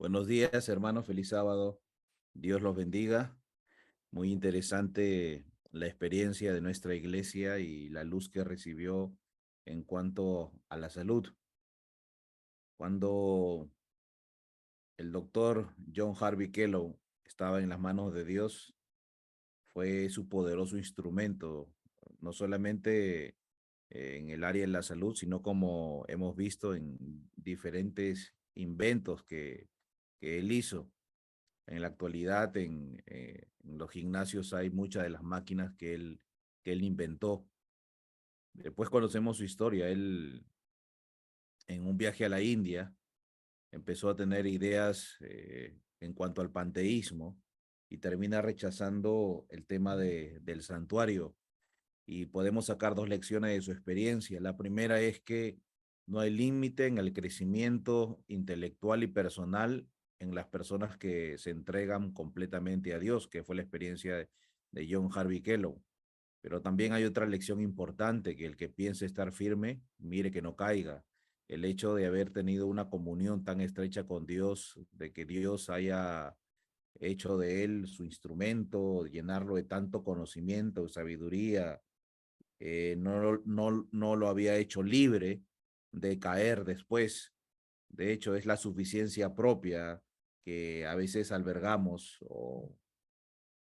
Buenos días, hermanos. Feliz sábado. Dios los bendiga. Muy interesante la experiencia de nuestra iglesia y la luz que recibió en cuanto a la salud. Cuando el doctor John Harvey Kellogg estaba en las manos de Dios, fue su poderoso instrumento, no solamente en el área de la salud, sino como hemos visto en diferentes inventos que él hizo. En la actualidad, en los gimnasios hay muchas de las máquinas que él inventó. Después conocemos su historia. Él, en un viaje a la India, empezó a tener ideas en cuanto al panteísmo y termina rechazando el tema del santuario. Y podemos sacar dos lecciones de su experiencia. La primera es que no hay límite en el crecimiento intelectual y personal en las personas que se entregan completamente a Dios, que fue la experiencia de John Harvey Kellogg. Pero también hay otra lección importante, que el que piense estar firme, mire que no caiga. El hecho de haber tenido una comunión tan estrecha con Dios, de que Dios haya hecho de él su instrumento, llenarlo de tanto conocimiento, sabiduría, no lo había hecho libre de caer después. De hecho, es la suficiencia propia que a veces albergamos o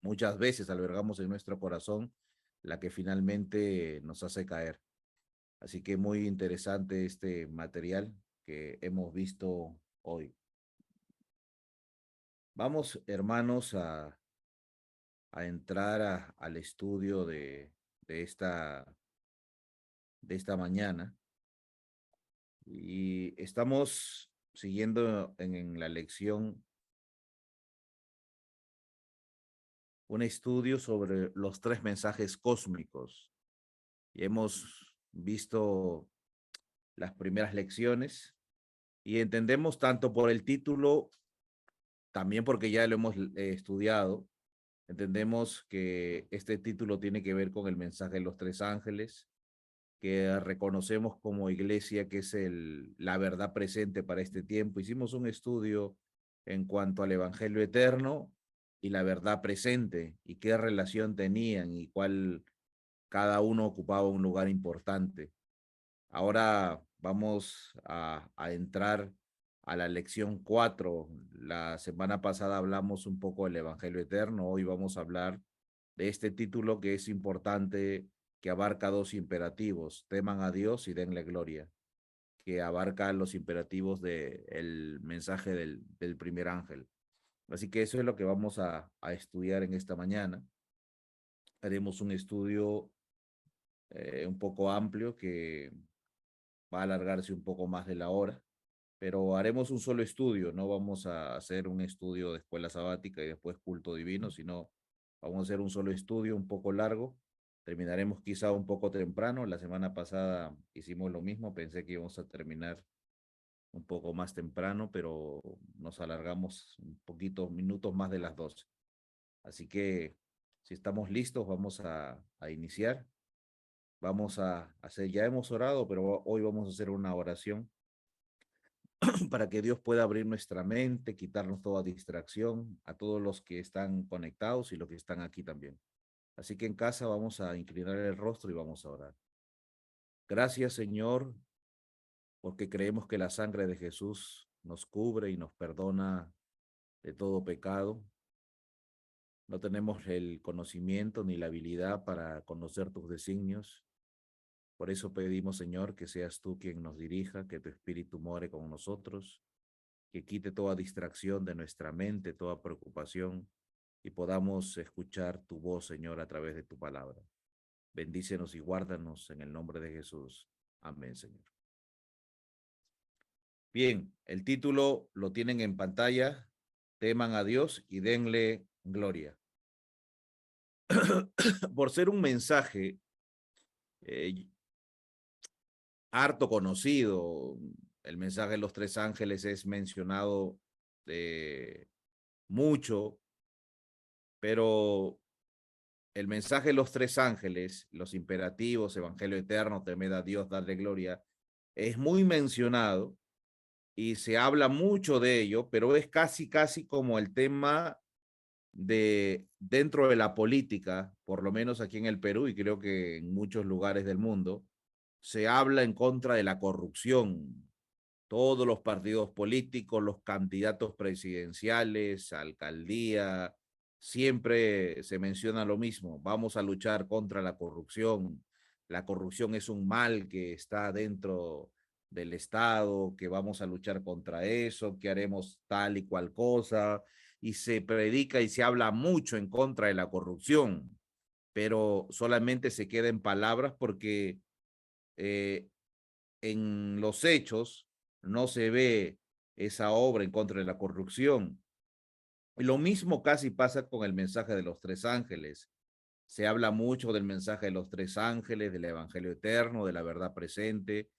muchas veces albergamos en nuestro corazón la que finalmente nos hace caer. Así que muy interesante este material que hemos visto hoy. Vamos, hermanos, a entrar al estudio de, esta, de esta mañana. Y estamos siguiendo en la lección un estudio sobre los tres mensajes cósmicos. Y hemos visto las primeras lecciones y entendemos tanto por el título, también porque ya lo hemos estudiado, entendemos que este título tiene que ver con el mensaje de los tres ángeles, que reconocemos como iglesia que es la verdad presente para este tiempo. Hicimos un estudio en cuanto al Evangelio eterno y la verdad presente y qué relación tenían y cuál cada uno ocupaba un lugar importante. Ahora vamos a entrar a la lección 4. La semana pasada hablamos un poco del Evangelio eterno. Hoy vamos a hablar de este título que es importante, que abarca dos imperativos: teman a Dios y denle gloria, que abarca los imperativos del mensaje del primer ángel. Así que eso es lo que vamos a estudiar en esta mañana. Haremos un estudio un poco amplio que va a alargarse un poco más de la hora, pero haremos un solo estudio. No vamos a hacer un estudio de escuela sabática y después culto divino, sino vamos a hacer un solo estudio un poco largo. Terminaremos quizá un poco temprano. La semana pasada hicimos lo mismo, pensé que íbamos a terminar un poco más temprano, pero nos alargamos un poquito, minutos más de las 12. Así que si estamos listos, vamos a iniciar. Vamos a hacer, ya hemos orado, pero hoy vamos a hacer una oración para que Dios pueda abrir nuestra mente, quitarnos toda distracción, a todos los que están conectados y los que están aquí también. Así que en casa vamos a inclinar el rostro y vamos a orar. Gracias, Señor, porque creemos que la sangre de Jesús nos cubre y nos perdona de todo pecado. No tenemos el conocimiento ni la habilidad para conocer tus designios. Por eso pedimos, Señor, que seas tú quien nos dirija, que tu Espíritu more con nosotros, que quite toda distracción de nuestra mente, toda preocupación, y podamos escuchar tu voz, Señor, a través de tu palabra. Bendícenos y guárdanos en el nombre de Jesús. Amén, Señor. Bien, el título lo tienen en pantalla: teman a Dios y denle gloria. Por ser un mensaje eh, harto conocido, el mensaje de los tres ángeles es mencionado mucho, pero el mensaje de los tres ángeles, los imperativos, evangelio eterno, temed a Dios, darle gloria, es muy mencionado, y se habla mucho de ello, pero es casi como el tema de dentro de la política, por lo menos aquí en el Perú y creo que en muchos lugares del mundo, se habla en contra de la corrupción. Todos los partidos políticos, los candidatos presidenciales, alcaldía, siempre se menciona lo mismo. Vamos a luchar contra la corrupción. La corrupción es un mal que está dentro del Estado, que vamos a luchar contra eso, que haremos tal y cual cosa. Y se predica y se habla mucho en contra de la corrupción, pero solamente se queda en palabras porque eh, en los hechos no se ve esa obra en contra de la corrupción. Y lo mismo casi pasa con el mensaje de los tres ángeles. Se habla mucho del mensaje de los tres ángeles, del evangelio eterno, de la verdad presente,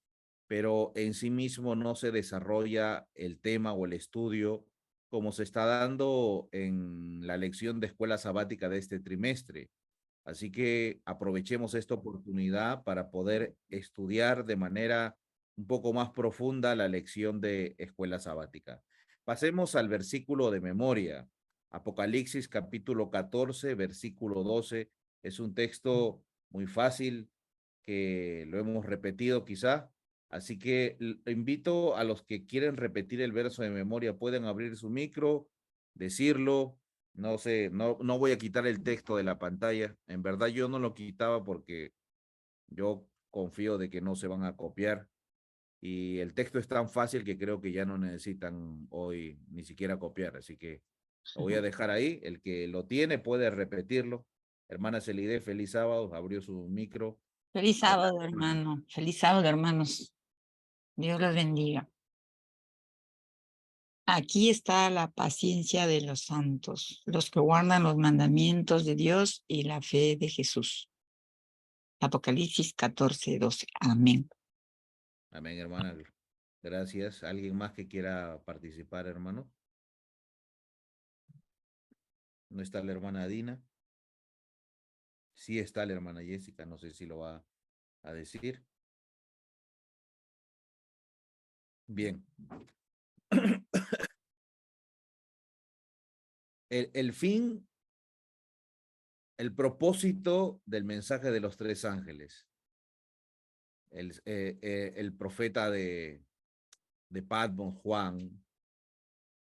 pero en sí mismo no se desarrolla el tema o el estudio como se está dando en la lección de escuela sabática de este trimestre. Así que aprovechemos esta oportunidad para poder estudiar de manera un poco más profunda la lección de escuela sabática. Pasemos al versículo de memoria. Apocalipsis capítulo 14, versículo 12. Es un texto muy fácil que lo hemos repetido quizá. Así que invito a los que quieren repetir el verso de memoria, pueden abrir su micro, decirlo. No sé, no voy a quitar el texto de la pantalla. En verdad yo no lo quitaba porque yo confío de que no se van a copiar. Y el texto es tan fácil que creo que ya no necesitan hoy ni siquiera copiar. Así que lo voy a dejar ahí. El que lo tiene puede repetirlo. Hermana Celide, feliz sábado. Abrió su micro. Feliz Adelante, sábado, hermana. hermano. Feliz sábado, hermanos. Dios los bendiga. Aquí está la paciencia de los santos, los que guardan los mandamientos de Dios y la fe de Jesús. Apocalipsis 14:12. Amén. Amén, hermana. Gracias. ¿Alguien más que quiera participar, hermano? ¿No está la hermana Dina? Sí está la hermana Jessica. No sé si lo va a decir. Bien. El fin, el propósito del mensaje de los tres ángeles. El profeta de Patmos, Juan,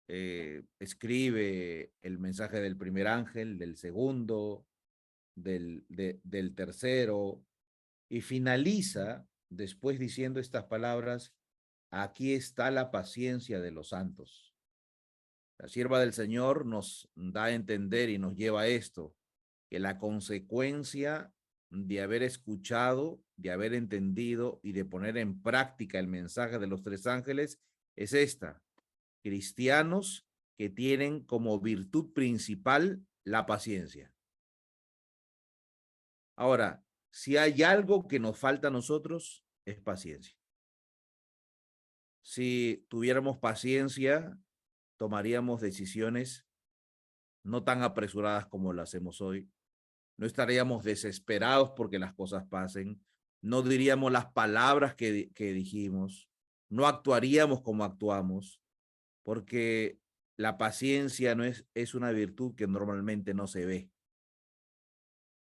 escribe el mensaje del primer ángel, del segundo, del tercero, y finaliza después diciendo estas palabras: aquí está la paciencia de los santos. La sierva del Señor nos da a entender y nos lleva a esto, que la consecuencia de haber escuchado, de haber entendido y de poner en práctica el mensaje de los tres ángeles es esta: cristianos que tienen como virtud principal la paciencia. Ahora, si hay algo que nos falta a nosotros, es paciencia. Si tuviéramos paciencia, tomaríamos decisiones no tan apresuradas como las hacemos hoy. No estaríamos desesperados porque las cosas pasen. No diríamos las palabras que dijimos. No actuaríamos como actuamos, porque la paciencia no es una virtud que normalmente no se ve.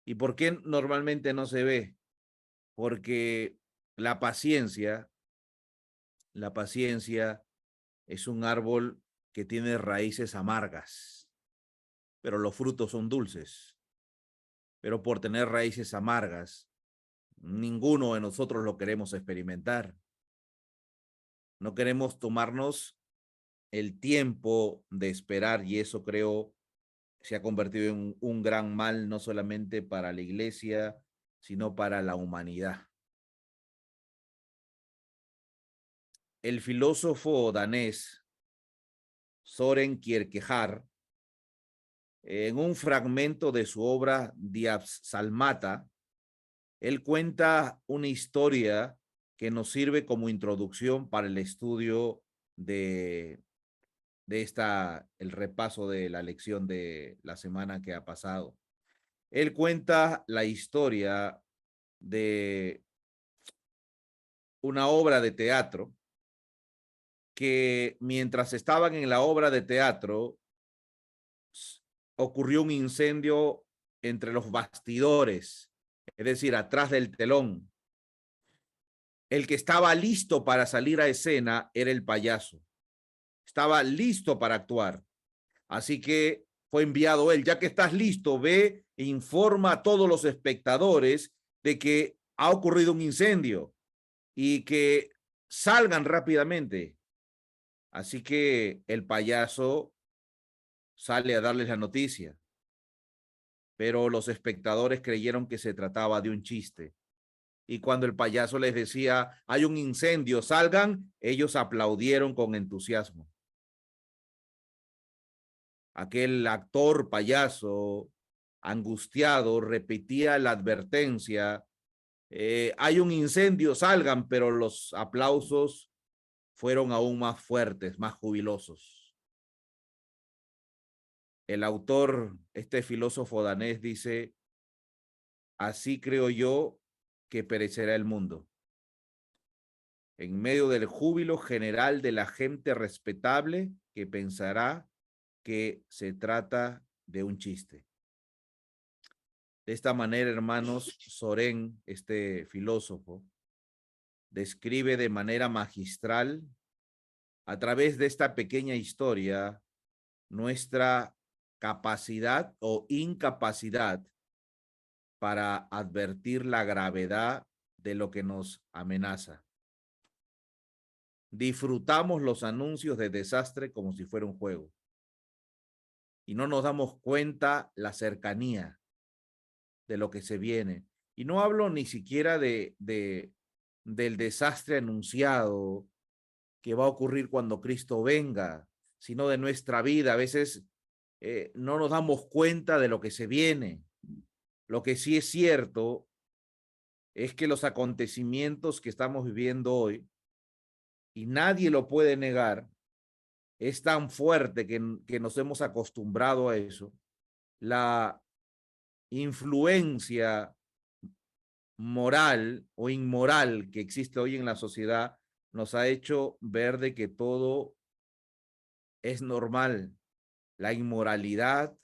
¿Y por qué normalmente no se ve? Porque la paciencia, la paciencia es un árbol que tiene raíces amargas, pero los frutos son dulces. Pero por tener raíces amargas, ninguno de nosotros lo queremos experimentar. No queremos tomarnos el tiempo de esperar y eso creo se ha convertido en un gran mal no solamente para la iglesia, sino para la humanidad. El filósofo danés Soren Kierkegaard, en un fragmento de su obra Diabs Salmata, él cuenta una historia que nos sirve como introducción para el estudio de el repaso de la lección de la semana que ha pasado. Él cuenta la historia de una obra de teatro que mientras estaban en la obra de teatro, ocurrió un incendio entre los bastidores, es decir, atrás del telón. El que estaba listo para salir a escena era el payaso. Estaba listo para actuar. Así que fue enviado él. Ya que estás listo, ve e informa a todos los espectadores de que ha ocurrido un incendio y que salgan rápidamente. Así que el payaso sale a darles la noticia, pero los espectadores creyeron que se trataba de un chiste. Y cuando el payaso les decía, hay un incendio, salgan, ellos aplaudieron con entusiasmo. Aquel actor payaso, angustiado, repetía la advertencia, hay un incendio, salgan, pero los aplausos fueron aún más fuertes, más jubilosos. El autor, este filósofo danés, dice, así creo yo que perecerá el mundo. En medio del júbilo general de la gente respetable que pensará que se trata de un chiste. De esta manera, hermanos, Sorén, este filósofo, describe de manera magistral, a través de esta pequeña historia, nuestra capacidad o incapacidad para advertir la gravedad de lo que nos amenaza. Disfrutamos los anuncios de desastre como si fuera un juego y no nos damos cuenta la cercanía de lo que se viene. Y no hablo ni siquiera del desastre anunciado que va a ocurrir cuando Cristo venga, sino de nuestra vida. A veces no nos damos cuenta de lo que se viene. Lo que sí es cierto es que los acontecimientos que estamos viviendo hoy, y nadie lo puede negar, es tan fuerte que nos hemos acostumbrado a eso. La influencia moral o inmoral que existe hoy en la sociedad nos ha hecho ver de que todo es normal. La inmoralidad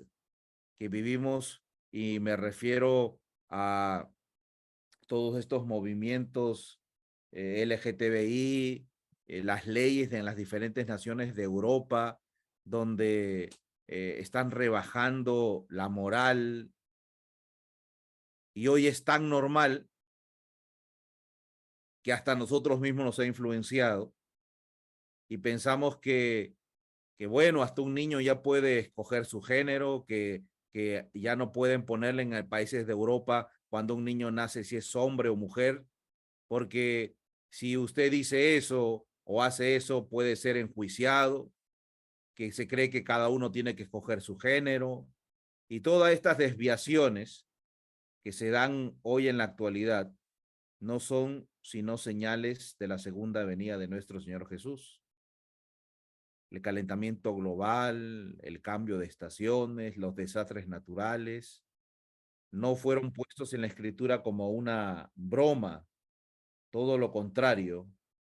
que vivimos, y me refiero a todos estos movimientos LGTBI, las leyes en las diferentes naciones de Europa, donde están rebajando la moral, y hoy es tan normal que hasta nosotros mismos nos ha influenciado y pensamos que bueno, hasta un niño ya puede escoger su género, que ya no pueden ponerle en países de Europa cuando un niño nace si es hombre o mujer, porque si usted dice eso o hace eso puede ser enjuiciado, que se cree que cada uno tiene que escoger su género, y todas estas desviaciones que se dan hoy en la actualidad no son sino señales de la segunda venida de nuestro Señor Jesús. El calentamiento global, el cambio de estaciones, los desastres naturales, no fueron puestos en la escritura como una broma, todo lo contrario,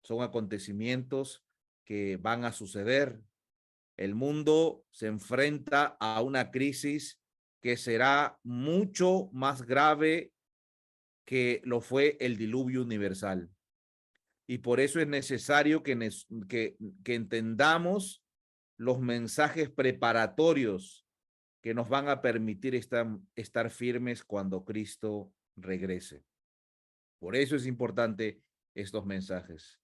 son acontecimientos que van a suceder. El mundo se enfrenta a una crisis que será mucho más grave que lo fue el diluvio universal. Y por eso es necesario que entendamos los mensajes preparatorios que nos van a permitir estar firmes cuando Cristo regrese. Por eso es importante estos mensajes.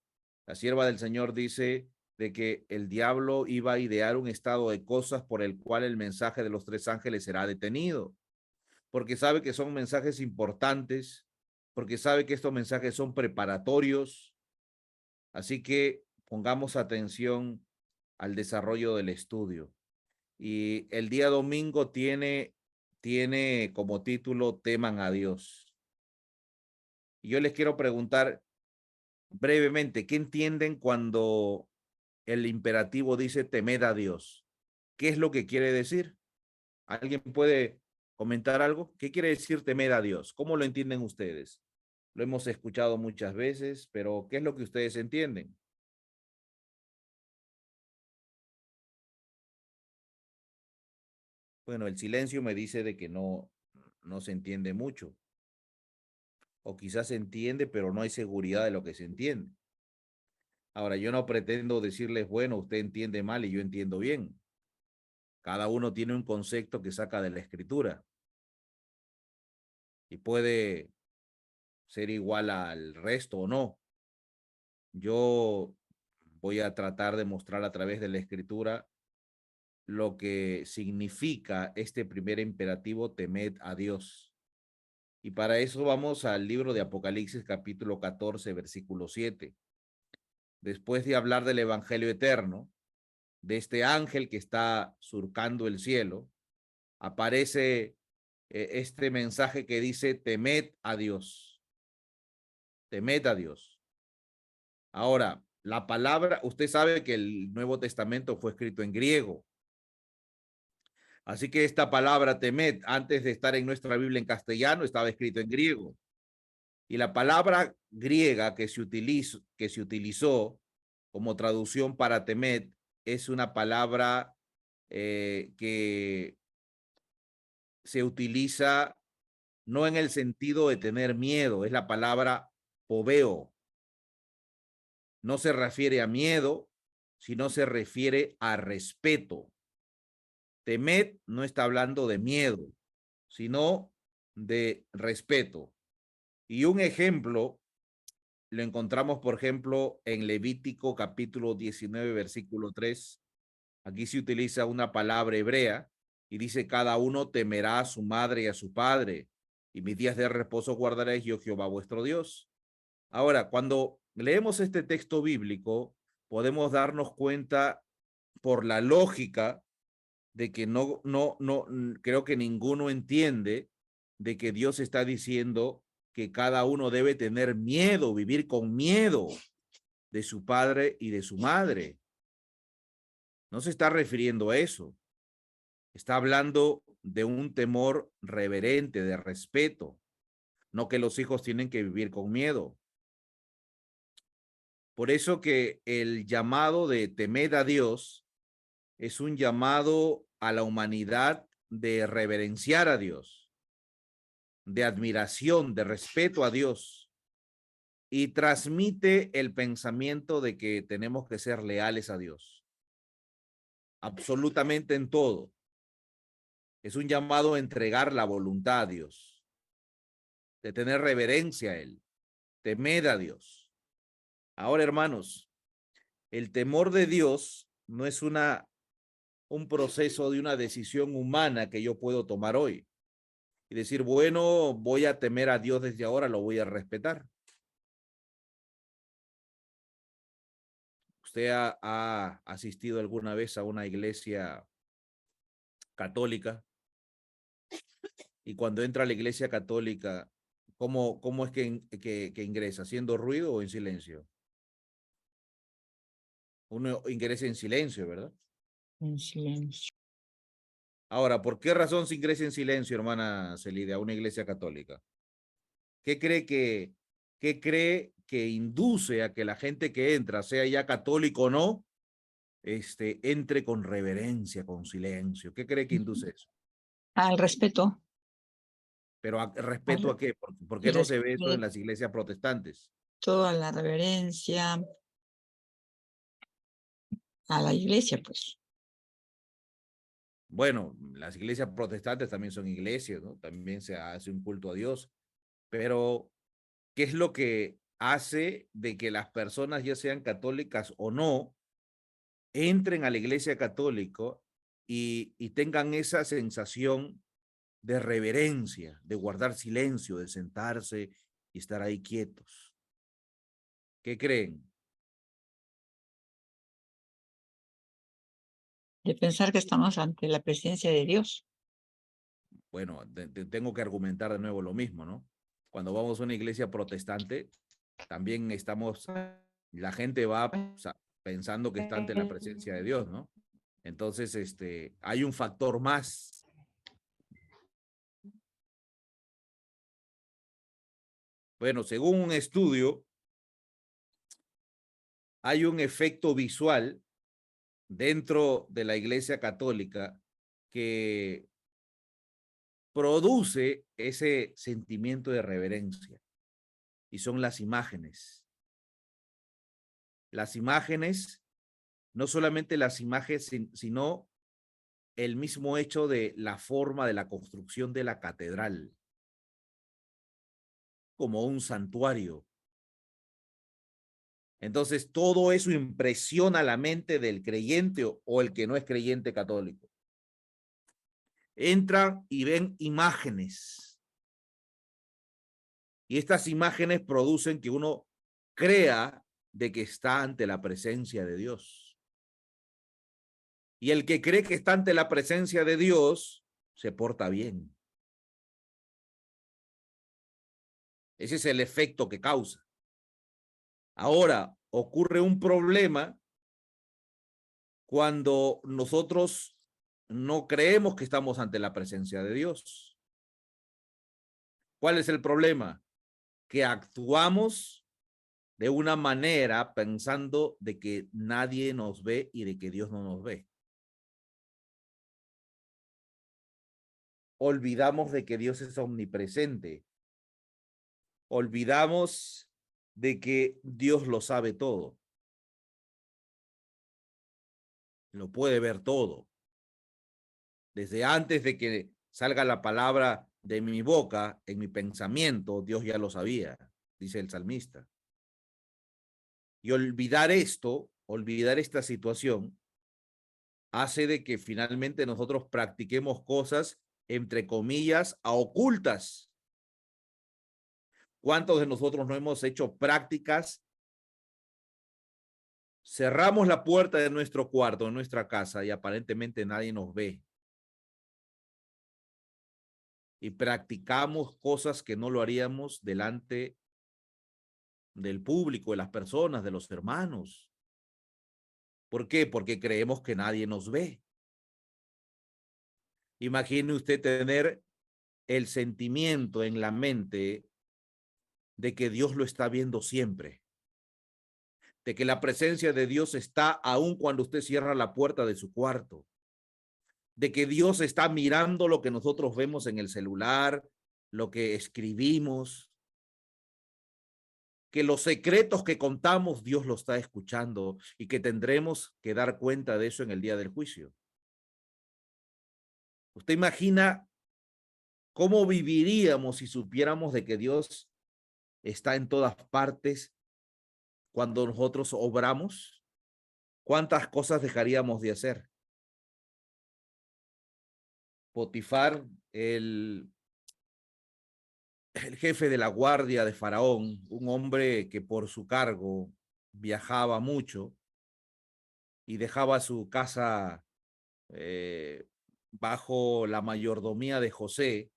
La sierva del Señor dice de que el diablo iba a idear un estado de cosas por el cual el mensaje de los tres ángeles será detenido, porque sabe que son mensajes importantes, porque sabe que estos mensajes son preparatorios. Así que pongamos atención al desarrollo del estudio. Y el día domingo tiene como título Teman a Dios. Y yo les quiero preguntar brevemente, ¿qué entienden cuando el imperativo dice temed a Dios? ¿Qué es lo que quiere decir? ¿Alguien puede comentar algo? ¿Qué quiere decir temed a Dios? ¿Cómo lo entienden ustedes? Lo hemos escuchado muchas veces, pero ¿qué es lo que ustedes entienden? Bueno, el silencio me dice de que no se entiende mucho. O quizás se entiende, pero no hay seguridad de lo que se entiende. Ahora, yo no pretendo decirles, bueno, usted entiende mal y yo entiendo bien. Cada uno tiene un concepto que saca de la escritura y puede ser igual al resto o no. Yo voy a tratar de mostrar a través de la escritura lo que significa este primer imperativo, temed a Dios. Y para eso vamos al libro de Apocalipsis capítulo 14, versículo 7. Después de hablar del evangelio eterno, de este ángel que está surcando el cielo, aparece este mensaje que dice, temed a Dios, temed a Dios. Ahora, la palabra, usted sabe que el Nuevo Testamento fue escrito en griego. Así que esta palabra temed, antes de estar en nuestra Biblia en castellano, estaba escrito en griego. Y la palabra griega que se utilizó como traducción para temed es una palabra que se utiliza no en el sentido de tener miedo, es la palabra poveo. No se refiere a miedo, sino se refiere a respeto. Temed no está hablando de miedo, sino de respeto. Y un ejemplo lo encontramos, por ejemplo, en Levítico capítulo 19, versículo 3. Aquí se utiliza una palabra hebrea y dice, cada uno temerá a su madre y a su padre, y mis días de reposo guardaréis, yo Jehová vuestro Dios. Ahora, cuando leemos este texto bíblico, podemos darnos cuenta por la lógica de que creo que ninguno entiende de que Dios está diciendo que cada uno debe tener miedo, vivir con miedo de su padre y de su madre. No se está refiriendo a eso. Está hablando de un temor reverente, de respeto, no que los hijos tienen que vivir con miedo. Por eso que el llamado de temed a Dios es un llamado a la humanidad de reverenciar a Dios, de admiración, de respeto a Dios, y transmite el pensamiento de que tenemos que ser leales a Dios, absolutamente en todo. Es un llamado a entregar la voluntad a Dios, de tener reverencia a Él, temed a Dios. Ahora, hermanos, el temor de Dios no es un proceso de una decisión humana que yo puedo tomar hoy y decir, bueno, voy a temer a Dios desde ahora, lo voy a respetar. ¿Usted ha asistido alguna vez a una iglesia católica? Y cuando entra a la iglesia católica, ¿cómo es que ingresa? ¿Haciendo ruido o en silencio? Uno ingresa en silencio, ¿verdad? En silencio. Ahora, ¿por qué razón se ingresa en silencio, hermana Celide, a una iglesia católica? ¿Qué cree que induce a que la gente que entra, sea ya católico o no, entre con reverencia, con silencio? ¿Qué cree que induce eso? Al respeto. Pero ¿respeto Al a qué? ¿Por qué no se ve eso en respeto, las iglesias protestantes? a la reverencia a la iglesia, pues. Bueno, las iglesias protestantes también son iglesias, ¿no? También se hace un culto a Dios, pero ¿qué es lo que hace de que las personas, ya sean católicas o no, entren a la iglesia católica y tengan esa sensación de reverencia, de guardar silencio, de sentarse y estar ahí quietos? ¿Qué creen? De pensar que estamos ante la presencia de Dios. Bueno, tengo que argumentar de nuevo lo mismo, ¿no? Cuando vamos a una iglesia protestante, también la gente va, o sea, pensando que está ante la presencia de Dios, ¿no? Entonces, hay un factor más. Bueno, según un estudio, hay un efecto visual dentro de la iglesia católica que produce ese sentimiento de reverencia, y son las imágenes. Las imágenes, no solamente las imágenes, sino el mismo hecho de la forma de la construcción de la catedral, como un santuario. Entonces, todo eso impresiona la mente del creyente o el que no es creyente católico. Entran y ven imágenes. Y estas imágenes producen que uno crea de que está ante la presencia de Dios. Y el que cree que está ante la presencia de Dios se porta bien. Ese es el efecto que causa. Ahora, ocurre un problema cuando nosotros no creemos que estamos ante la presencia de Dios. ¿Cuál es el problema? Que actuamos de una manera pensando de que nadie nos ve y de que Dios no nos ve. Olvidamos de que Dios es omnipresente. Olvidamos de que Dios lo sabe todo. Lo puede ver todo. Desde antes de que salga la palabra de mi boca, en mi pensamiento, Dios ya lo sabía, dice el salmista. Y olvidar esto, olvidar esta situación, hace de que finalmente nosotros practiquemos cosas, entre comillas, a ocultas. ¿Cuántos de nosotros no hemos hecho prácticas? Cerramos la puerta de nuestro cuarto, de nuestra casa, y aparentemente nadie nos ve. Y practicamos cosas que no lo haríamos delante del público, de las personas, de los hermanos. ¿Por qué? Porque creemos que nadie nos ve. Imagine usted tener el sentimiento en la mente de que Dios lo está viendo siempre, de que la presencia de Dios está aún cuando usted cierra la puerta de su cuarto, de que Dios está mirando lo que nosotros vemos en el celular, lo que escribimos, que los secretos que contamos Dios lo está escuchando y que tendremos que dar cuenta de eso en el día del juicio. ¿Usted imagina cómo viviríamos si supiéramos de que Dios está en todas partes cuando nosotros obramos? ¿Cuántas cosas dejaríamos de hacer? Potifar, el jefe de la guardia de Faraón, un hombre que por su cargo viajaba mucho y dejaba su casa bajo la mayordomía de José.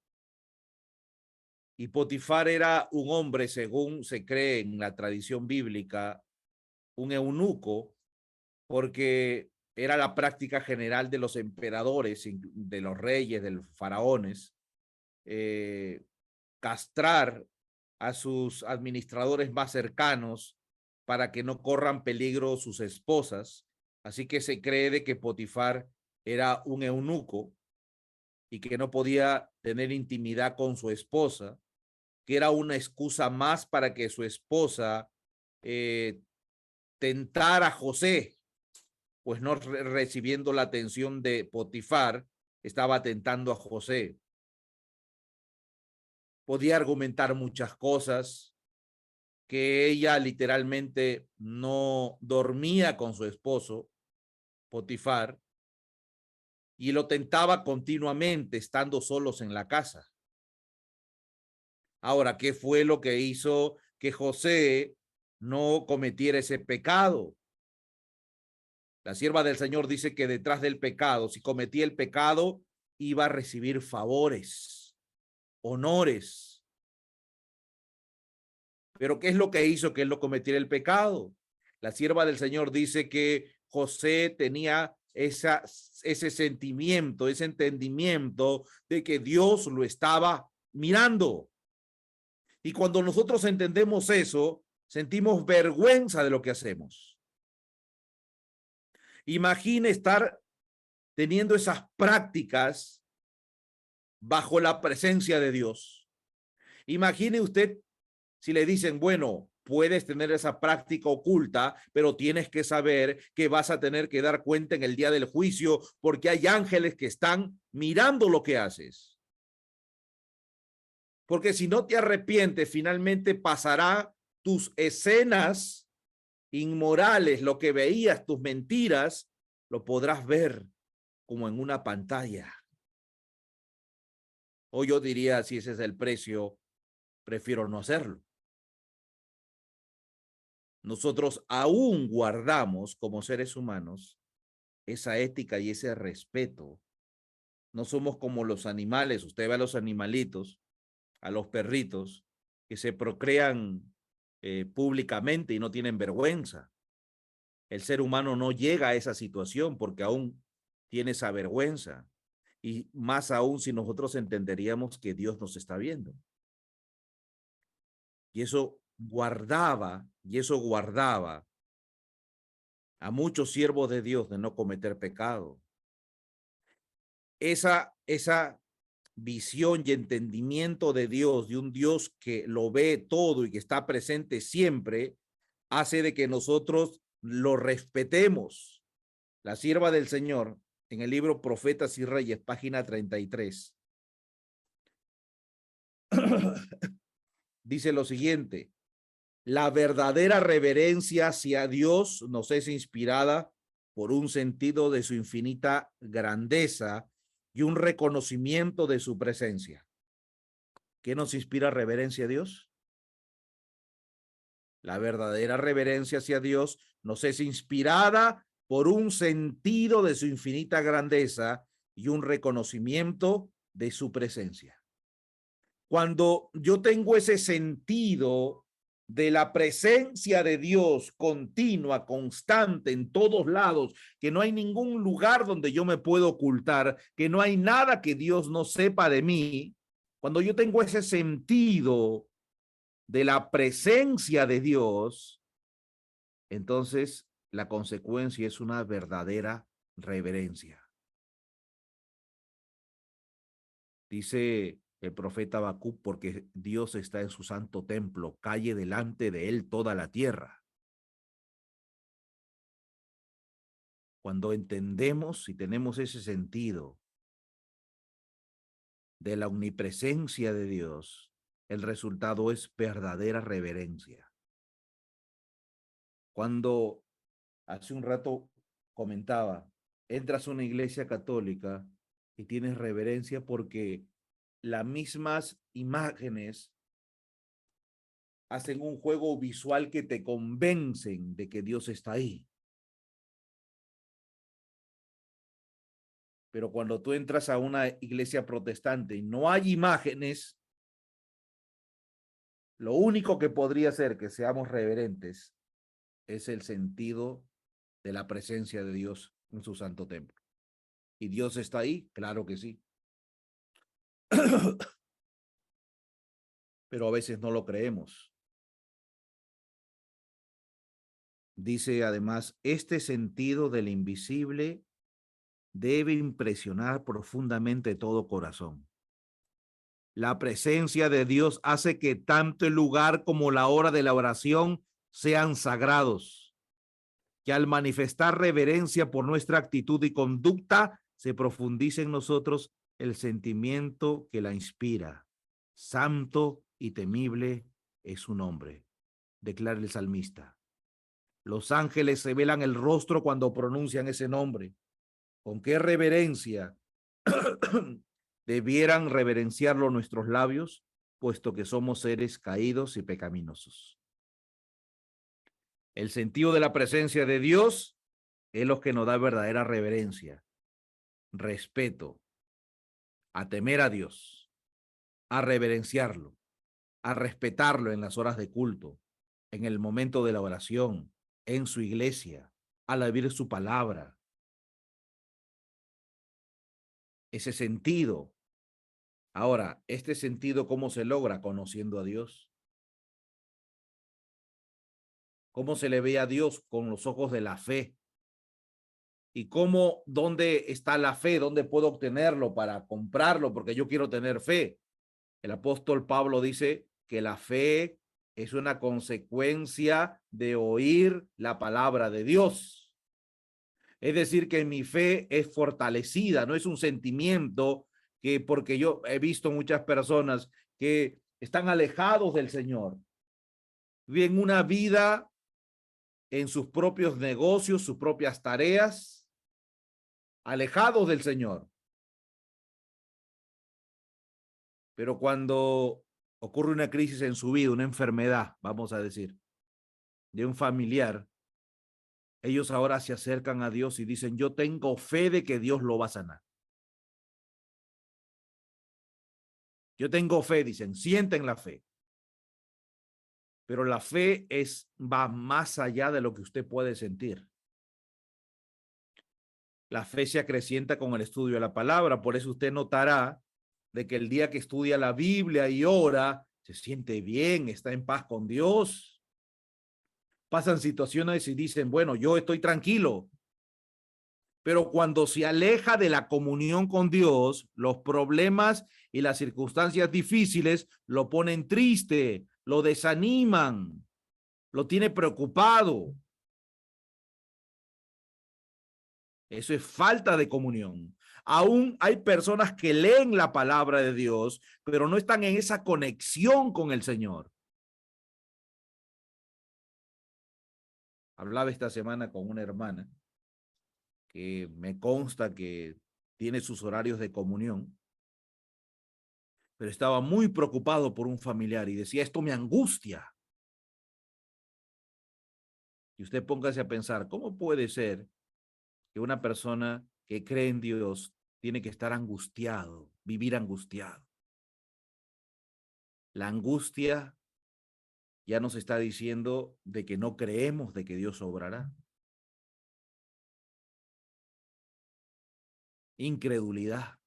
Y Potifar era un hombre, según se cree en la tradición bíblica, un eunuco, porque era la práctica general de los emperadores, de los reyes, de los faraones, castrar a sus administradores más cercanos para que no corran peligro sus esposas. Así que se cree de que Potifar era un eunuco y que no podía tener intimidad con su esposa, que era una excusa más para que su esposa tentara a José, pues no recibiendo la atención de Potifar, estaba tentando a José. Podía argumentar muchas cosas, que ella literalmente no dormía con su esposo, Potifar, y lo tentaba continuamente estando solos en la casa. Ahora, ¿qué fue lo que hizo que José no cometiera ese pecado? La sierva del Señor dice que detrás del pecado, si cometía el pecado, iba a recibir favores, honores. Pero ¿qué es lo que hizo que él no cometiera el pecado? La sierva del Señor dice que José tenía ese sentimiento, ese entendimiento de que Dios lo estaba mirando. Y cuando nosotros entendemos eso, sentimos vergüenza de lo que hacemos. Imagine estar teniendo esas prácticas bajo la presencia de Dios. Imagine usted si le dicen, bueno, puedes tener esa práctica oculta, pero tienes que saber que vas a tener que dar cuenta en el día del juicio porque hay ángeles que están mirando lo que haces. Porque si no te arrepientes, finalmente pasará tus escenas inmorales, lo que veías, tus mentiras, lo podrás ver como en una pantalla. O yo diría, si ese es el precio, prefiero no hacerlo. Nosotros aún guardamos como seres humanos esa ética y ese respeto. No somos como los animales. Usted ve a los animalitos, a los perritos, que se procrean públicamente y no tienen vergüenza. El ser humano no llega a esa situación porque aún tiene esa vergüenza. Y más aún si nosotros entenderíamos que Dios nos está viendo. Y eso guardaba a muchos siervos de Dios de no cometer pecado. Esa visión y entendimiento de Dios, de un Dios que lo ve todo y que está presente siempre, hace de que nosotros lo respetemos. La sierva del Señor, en el libro Profetas y Reyes, página 33, dice lo siguiente: la verdadera reverencia hacia Dios nos es inspirada por un sentido de su infinita grandeza y un reconocimiento de su presencia. ¿Qué nos inspira reverencia a Dios? La verdadera reverencia hacia Dios nos es inspirada por un sentido de su infinita grandeza y un reconocimiento de su presencia. Cuando yo tengo ese sentido de la presencia de Dios continua, constante en todos lados, que no hay ningún lugar donde yo me puedo ocultar, que no hay nada que Dios no sepa de mí, cuando yo tengo ese sentido de la presencia de Dios, entonces la consecuencia es una verdadera reverencia. Dice el profeta Habacuc, porque Dios está en su santo templo, calle delante de él toda la tierra. Cuando entendemos y tenemos ese sentido de la omnipresencia de Dios, el resultado es verdadera reverencia. Cuando hace un rato comentaba, entras a una iglesia católica y tienes reverencia porque las mismas imágenes hacen un juego visual que te convencen de que Dios está ahí. Pero cuando tú entras a una iglesia protestante y no hay imágenes, lo único que podría hacer que seamos reverentes es el sentido de la presencia de Dios en su santo templo. ¿Y Dios está ahí? Claro que sí. Pero a veces no lo creemos. Dice además, este sentido del invisible debe impresionar profundamente todo corazón. La presencia de Dios hace que tanto el lugar como la hora de la oración sean sagrados, que al manifestar reverencia por nuestra actitud y conducta, se profundice en nosotros el sentimiento que la inspira. Santo y temible es su nombre, declara el salmista. Los ángeles se velan el rostro cuando pronuncian ese nombre. ¿Con qué reverencia debieran reverenciarlo nuestros labios, puesto que somos seres caídos y pecaminosos? El sentido de la presencia de Dios es lo que nos da verdadera reverencia, respeto, a temer a Dios, a reverenciarlo, a respetarlo en las horas de culto, en el momento de la oración, en su iglesia, al abrir su palabra. Ese sentido. Ahora, este sentido, ¿cómo se logra? Conociendo a Dios. ¿Cómo se le ve a Dios? Con los ojos de la fe. ¿Y cómo, dónde está la fe? ¿Dónde puedo obtenerlo para comprarlo? Porque yo quiero tener fe. El apóstol Pablo dice que la fe es una consecuencia de oír la palabra de Dios. Es decir, que mi fe es fortalecida, no es un sentimiento que, porque yo he visto muchas personas que están alejados del Señor, viven una vida en sus propios negocios, sus propias tareas, alejados del Señor. Pero cuando ocurre una crisis en su vida, una enfermedad, vamos a decir, de un familiar, ellos ahora se acercan a Dios y dicen, yo tengo fe de que Dios lo va a sanar. Yo tengo fe, dicen, sienten la fe. Pero la fe va más allá de lo que usted puede sentir. La fe se acrecienta con el estudio de la palabra, por eso usted notará de que el día que estudia la Biblia y ora, se siente bien, está en paz con Dios. Pasan situaciones y dicen, bueno, yo estoy tranquilo. Pero cuando se aleja de la comunión con Dios, los problemas y las circunstancias difíciles lo ponen triste, lo desaniman, lo tiene preocupado. Eso es falta de comunión. Aún hay personas que leen la palabra de Dios, pero no están en esa conexión con el Señor. Hablaba esta semana con una hermana que me consta que tiene sus horarios de comunión, pero estaba muy preocupado por un familiar y decía, esto me angustia. Y usted póngase a pensar, ¿cómo puede ser que una persona que cree en Dios tiene que estar angustiado, vivir angustiado? La angustia ya nos está diciendo de que no creemos de que Dios obrará. Incredulidad,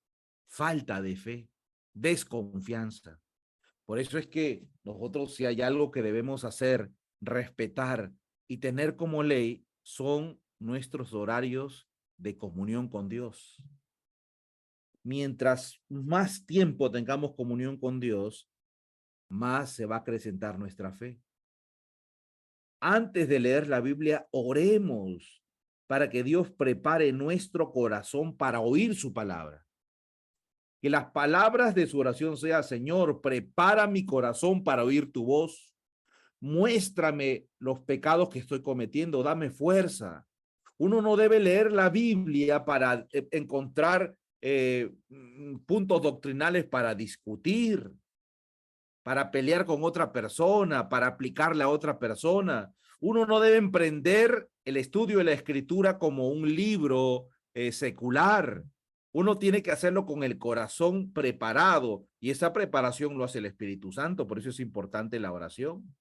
falta de fe, desconfianza. Por eso es que nosotros, si hay algo que debemos hacer, respetar y tener como ley, son nuestros horarios de comunión con Dios. Mientras más tiempo tengamos comunión con Dios, más se va a acrecentar nuestra fe. Antes de leer la Biblia, oremos para que Dios prepare nuestro corazón para oír su palabra. Que las palabras de su oración sea, Señor, prepara mi corazón para oír tu voz. Muéstrame los pecados que estoy cometiendo, dame fuerza. Uno no debe leer la Biblia para encontrar puntos doctrinales para discutir, para pelear con otra persona, para aplicarle a otra persona. Uno no debe emprender el estudio de la escritura como un libro secular. Uno tiene que hacerlo con el corazón preparado y esa preparación lo hace el Espíritu Santo. Por eso es importante la oración.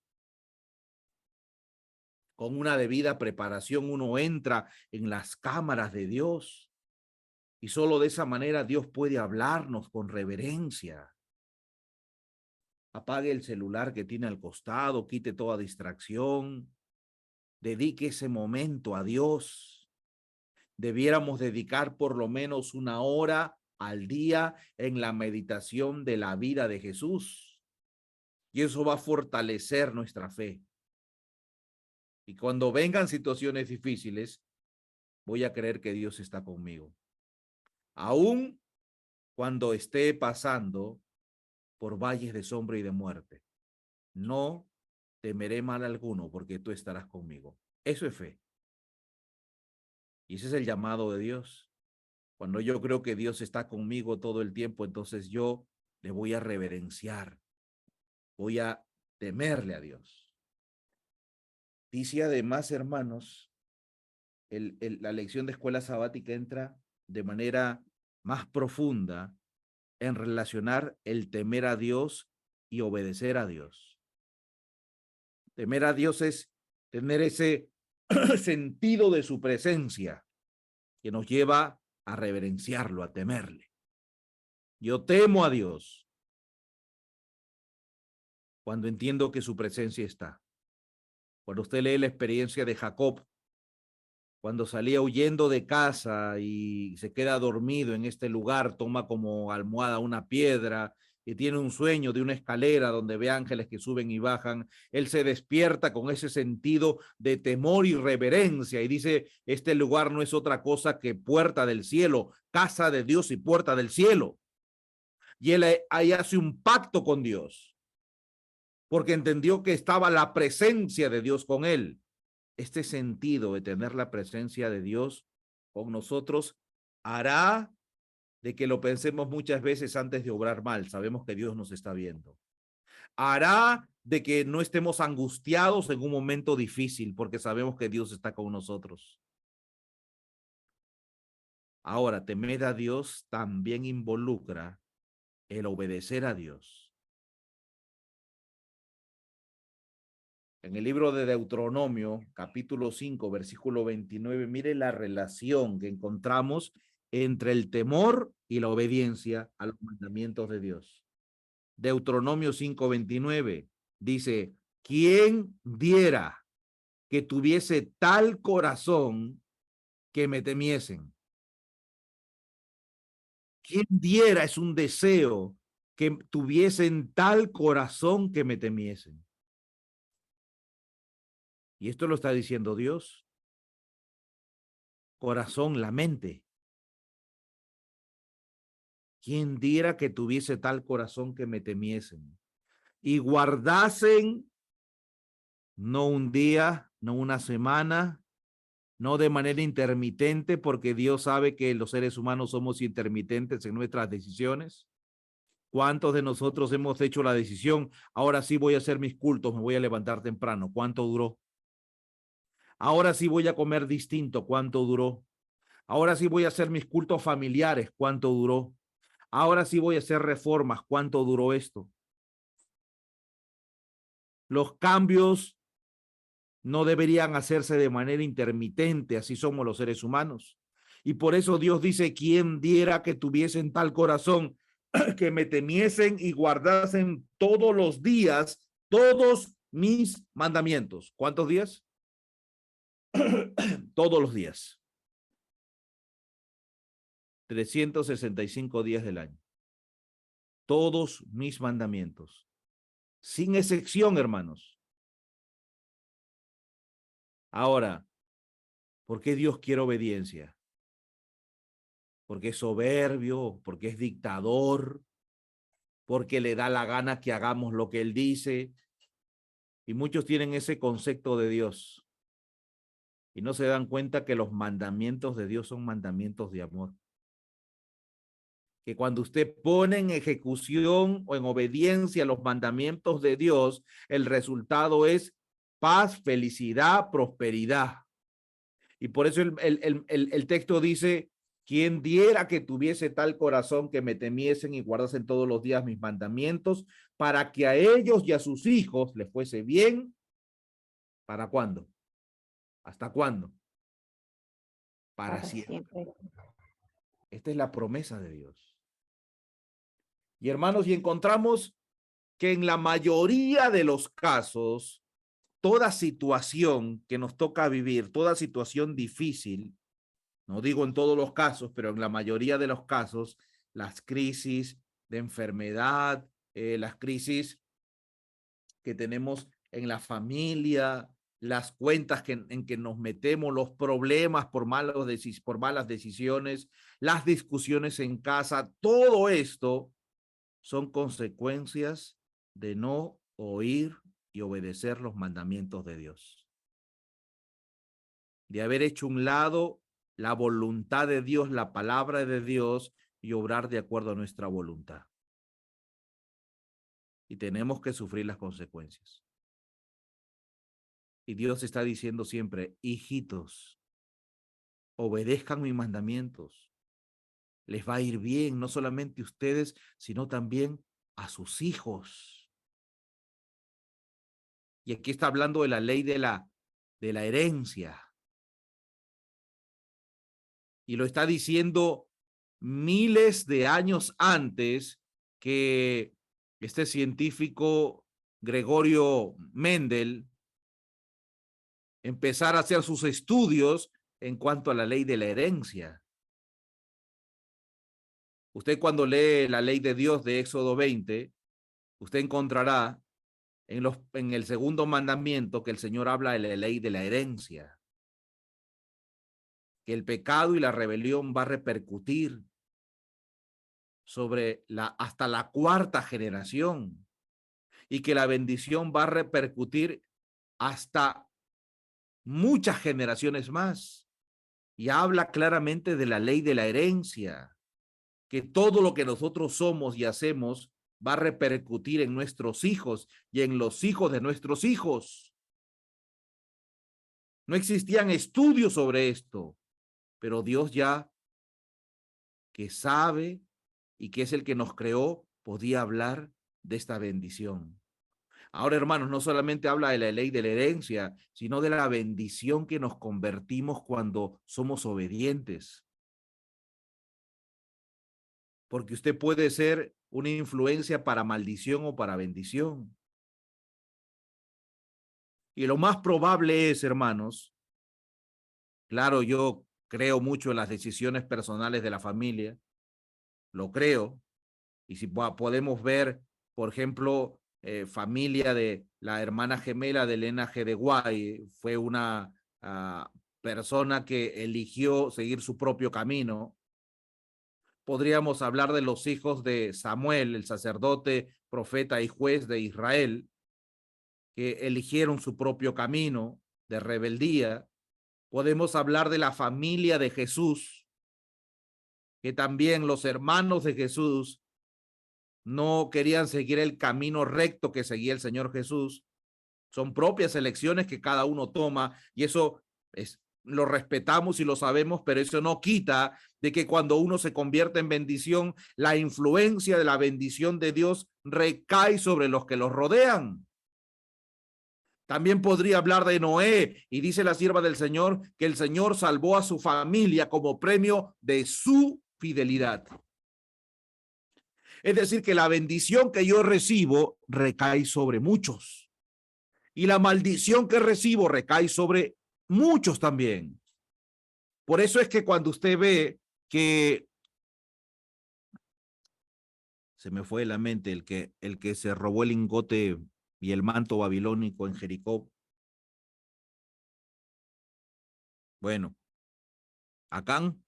Con una debida preparación uno entra en las cámaras de Dios y solo de esa manera Dios puede hablarnos con reverencia. Apague el celular que tiene al costado, quite toda distracción, dedique ese momento a Dios. Debiéramos dedicar por lo menos 1 hora al día en la meditación de la vida de Jesús. Y eso va a fortalecer nuestra fe. Y cuando vengan situaciones difíciles, voy a creer que Dios está conmigo. Aún cuando esté pasando por valles de sombra y de muerte, no temeré mal alguno porque tú estarás conmigo. Eso es fe. Y ese es el llamado de Dios. Cuando yo creo que Dios está conmigo todo el tiempo, entonces yo le voy a reverenciar, voy a temerle a Dios. Dice además, hermanos, la lección de escuela sabática entra de manera más profunda en relacionar el temer a Dios y obedecer a Dios. Temer a Dios es tener ese sentido de su presencia que nos lleva a reverenciarlo, a temerle. Yo temo a Dios cuando entiendo que su presencia está. Cuando usted lee la experiencia de Jacob, cuando salía huyendo de casa y se queda dormido en este lugar, toma como almohada una piedra y tiene un sueño de una escalera donde ve ángeles que suben y bajan, él se despierta con ese sentido de temor y reverencia y dice, este lugar no es otra cosa que puerta del cielo, casa de Dios y puerta del cielo. Y él ahí hace un pacto con Dios, porque entendió que estaba la presencia de Dios con él. Este sentido de tener la presencia de Dios con nosotros hará de que lo pensemos muchas veces antes de obrar mal. Sabemos que Dios nos está viendo. Hará de que no estemos angustiados en un momento difícil porque sabemos que Dios está con nosotros. Ahora, temer a Dios también involucra el obedecer a Dios. En el libro de Deuteronomio, capítulo 5, versículo 29, mire la relación que encontramos entre el temor y la obediencia a los mandamientos de Dios. Deuteronomio 5, 29 dice, ¿quién diera que tuviese tal corazón que me temiesen? ¿Quién diera es un deseo que tuviesen tal corazón que me temiesen? Y esto lo está diciendo Dios. Corazón, la mente. ¿Quién diera que tuviese tal corazón que me temiesen? Y guardasen no un día, no una semana, no de manera intermitente, porque Dios sabe que los seres humanos somos intermitentes en nuestras decisiones. ¿Cuántos de nosotros hemos hecho la decisión? Ahora sí voy a hacer mis cultos, me voy a levantar temprano. ¿Cuánto duró? Ahora sí voy a comer distinto. ¿Cuánto duró? Ahora sí voy a hacer mis cultos familiares. ¿Cuánto duró? Ahora sí voy a hacer reformas. ¿Cuánto duró esto? Los cambios no deberían hacerse de manera intermitente, así somos los seres humanos. Y por eso Dios dice, ¿quién diera que tuviesen tal corazón, que me temiesen y guardasen todos los días, todos mis mandamientos? ¿Cuántos días? Todos los días. 365 días del año. Todos mis mandamientos. Sin excepción, hermanos. Ahora, ¿por qué Dios quiere obediencia? Porque es soberbio, porque es dictador, porque le da la gana que hagamos lo que Él dice. Y muchos tienen ese concepto de Dios y no se dan cuenta que los mandamientos de Dios son mandamientos de amor. Que cuando usted pone en ejecución o en obediencia los mandamientos de Dios, el resultado es paz, felicidad, prosperidad. Y por eso el texto dice, quien diera que tuviese tal corazón que me temiesen y guardasen todos los días mis mandamientos, para que a ellos y a sus hijos les fuese bien. ¿Para cuándo? ¿Hasta cuándo? Para siempre. Esta es la promesa de Dios. Y hermanos, y encontramos que en la mayoría de los casos, toda situación que nos toca vivir, toda situación difícil, no digo en todos los casos, pero en la mayoría de los casos, las crisis de enfermedad, las crisis que tenemos en la familia, las cuentas en que nos metemos, los problemas por malas decisiones, las discusiones en casa, todo esto son consecuencias de no oír y obedecer los mandamientos de Dios. De haber hecho un lado la voluntad de Dios, la palabra de Dios y obrar de acuerdo a nuestra voluntad. Y tenemos que sufrir las consecuencias. Y Dios está diciendo siempre, hijitos, obedezcan mis mandamientos. Les va a ir bien, no solamente a ustedes, sino también a sus hijos. Y aquí está hablando de la ley de la herencia. Y lo está diciendo miles de años antes que este científico Gregorio Mendel empezara a hacer sus estudios en cuanto a la ley de la herencia. Usted cuando lee la ley de Dios de Éxodo 20, usted encontrará en el segundo mandamiento que el Señor habla de la ley de la herencia, que el pecado y la rebelión va a repercutir sobre hasta la cuarta generación y que la bendición va a repercutir hasta muchas generaciones más. Y habla claramente de la ley de la herencia, que todo lo que nosotros somos y hacemos va a repercutir en nuestros hijos y en los hijos de nuestros hijos. No existían estudios sobre esto, pero Dios ya, que sabe y que es el que nos creó, podía hablar de esta bendición. Ahora, hermanos, no solamente habla de la ley de la herencia, sino de la bendición que nos convertimos cuando somos obedientes. Porque usted puede ser una influencia para maldición o para bendición. Y lo más probable es, hermanos, claro, yo creo mucho en las decisiones personales de la familia, lo creo, y si podemos ver, por ejemplo, familia de la hermana gemela de Elena G. de Guay, fue una persona que eligió seguir su propio camino. Podríamos hablar de los hijos de Samuel, el sacerdote, profeta y juez de Israel, que eligieron su propio camino de rebeldía. Podemos hablar de la familia de Jesús, que también los hermanos de Jesús no querían seguir el camino recto que seguía el Señor Jesús. Son propias elecciones que cada uno toma y eso lo respetamos y lo sabemos, pero eso no quita de que cuando uno se convierte en bendición, la influencia de la bendición de Dios recae sobre los que los rodean. También podría hablar de Noé y dice la sierva del Señor que el Señor salvó a su familia como premio de su fidelidad. Es decir, que la bendición que yo recibo recae sobre muchos y la maldición que recibo recae sobre muchos también. Por eso es que cuando usted ve que se me fue de la mente el que se robó el lingote y el manto babilónico en Jericó. Bueno, Acán,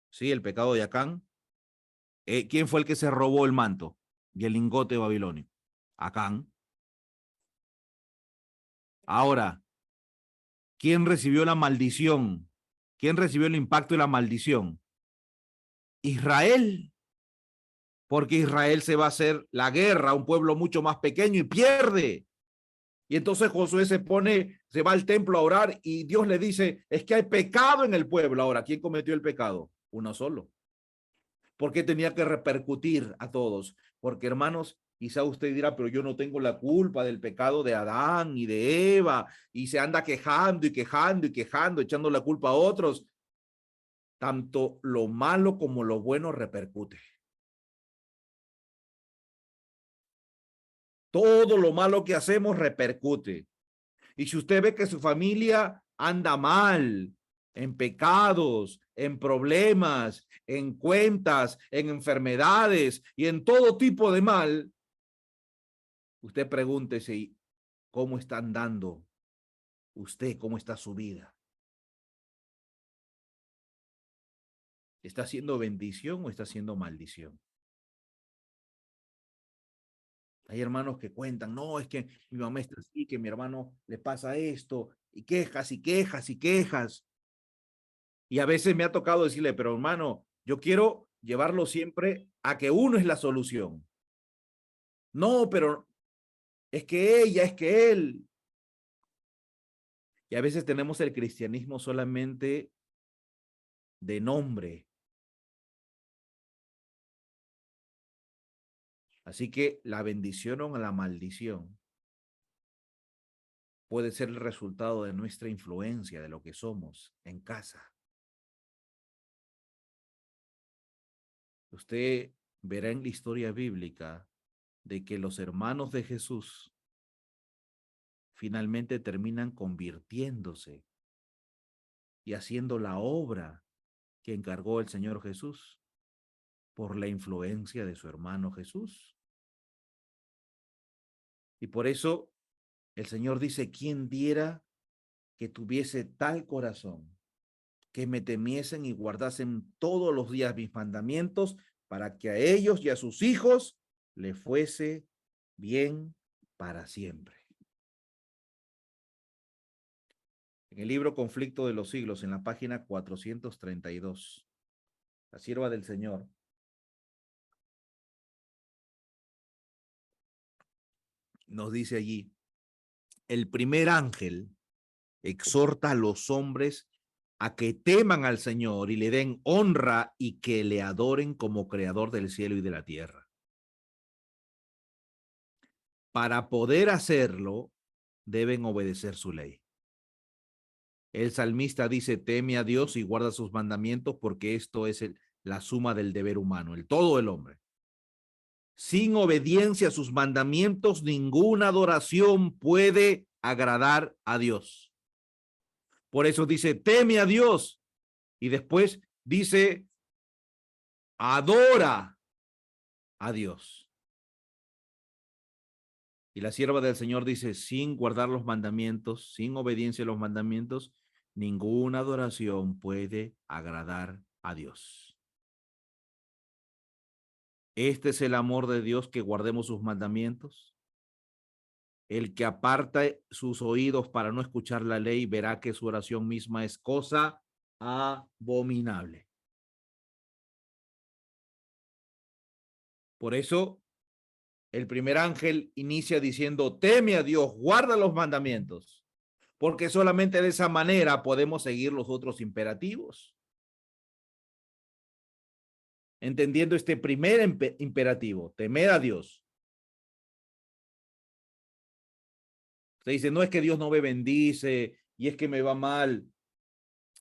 sí, el pecado de Acán. ¿Quién fue el que se robó el manto y el lingote babilónico? Acán. Ahora, ¿quién recibió la maldición? ¿Quién recibió el impacto de la maldición? Israel. Porque Israel se va a hacer la guerra a un pueblo mucho más pequeño y pierde. Y entonces Josué se va al templo a orar y Dios le dice, es que hay pecado en el pueblo. Ahora, ¿quién cometió el pecado? Uno solo. ¿Por qué tenía que repercutir a todos? Porque, hermanos, quizá usted dirá, pero yo no tengo la culpa del pecado de Adán y de Eva, y se anda quejando y quejando y quejando, echando la culpa a otros. Tanto lo malo como lo bueno repercute. Todo lo malo que hacemos repercute. Y si usted ve que su familia anda mal, en pecados, en problemas, en cuentas, en enfermedades y en todo tipo de mal, usted pregúntese cómo está andando usted, cómo está su vida. ¿Está siendo bendición o está siendo maldición? Hay hermanos que cuentan, no, es que mi mamá está así, que mi hermano le pasa esto, y quejas y quejas y quejas. Y a veces me ha tocado decirle, pero hermano, yo quiero llevarlo siempre a que uno es la solución. No, pero es que ella, es que él. Y a veces tenemos el cristianismo solamente de nombre. Así que la bendición o la maldición puede ser el resultado de nuestra influencia, de lo que somos en casa. Usted verá en la historia bíblica de que los hermanos de Jesús finalmente terminan convirtiéndose y haciendo la obra que encargó el Señor Jesús por la influencia de su hermano Jesús. Y por eso el Señor dice, ¿quién diera que tuviese tal corazón, que me temiesen y guardasen todos los días mis mandamientos, para que a ellos y a sus hijos le fuese bien para siempre? En el libro Conflicto de los Siglos, en la página 432, la sierva del Señor nos dice allí, el primer ángel exhorta a los hombres a que teman al Señor y le den honra y que le adoren como creador del cielo y de la tierra. Para poder hacerlo, deben obedecer su ley. El salmista dice, teme a Dios y guarda sus mandamientos, porque esto es la suma del deber humano, el todo del hombre. Sin obediencia a sus mandamientos, ninguna adoración puede agradar a Dios. Por eso dice, teme a Dios. Y después dice, adora a Dios. Y la sierva del Señor dice, sin guardar los mandamientos, sin obediencia a los mandamientos, ninguna adoración puede agradar a Dios. Este es el amor de Dios, que guardemos sus mandamientos. El que aparta sus oídos para no escuchar la ley, verá que su oración misma es cosa abominable. Por eso, el primer ángel inicia diciendo, teme a Dios, guarda los mandamientos, porque solamente de esa manera podemos seguir los otros imperativos. Entendiendo este primer imperativo, temer a Dios. Usted dice, no es que Dios no me bendice y es que me va mal.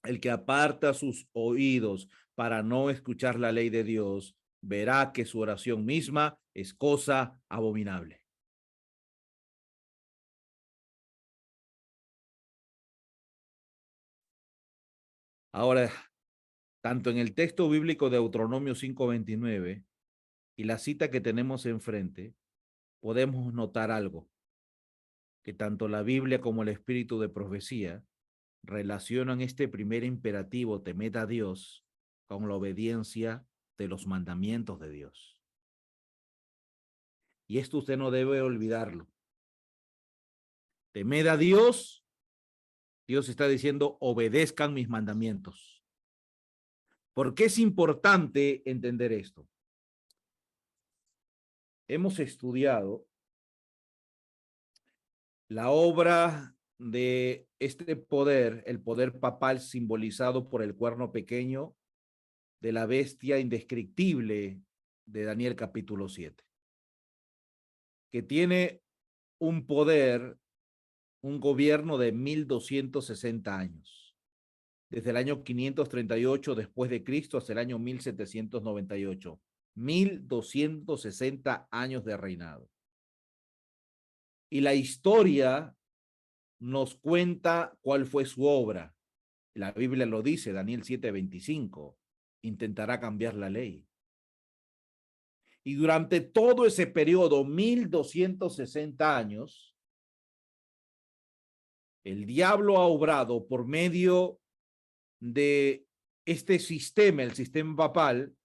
El que aparta sus oídos para no escuchar la ley de Dios, verá que su oración misma es cosa abominable. Ahora, tanto en el texto bíblico de Deuteronomio 5:29 y la cita que tenemos enfrente, podemos notar algo, que tanto la Biblia como el espíritu de profecía relacionan este primer imperativo, temed a Dios, con la obediencia de los mandamientos de Dios. Y esto usted no debe olvidarlo. Temed a Dios, Dios está diciendo, obedezcan mis mandamientos. ¿Por qué es importante entender esto? Hemos estudiado la obra de este poder, el poder papal simbolizado por el cuerno pequeño de la bestia indescriptible de Daniel capítulo 7, que tiene un poder, un gobierno de 1260 años, desde el año 538 después de Cristo hasta el año 1798, 1260 años de reinado. Y la historia nos cuenta cuál fue su obra. La Biblia lo dice, Daniel 7:25, intentará cambiar la ley. Y durante todo ese periodo, 1260 años, el diablo ha obrado por medio de este sistema, el sistema papal,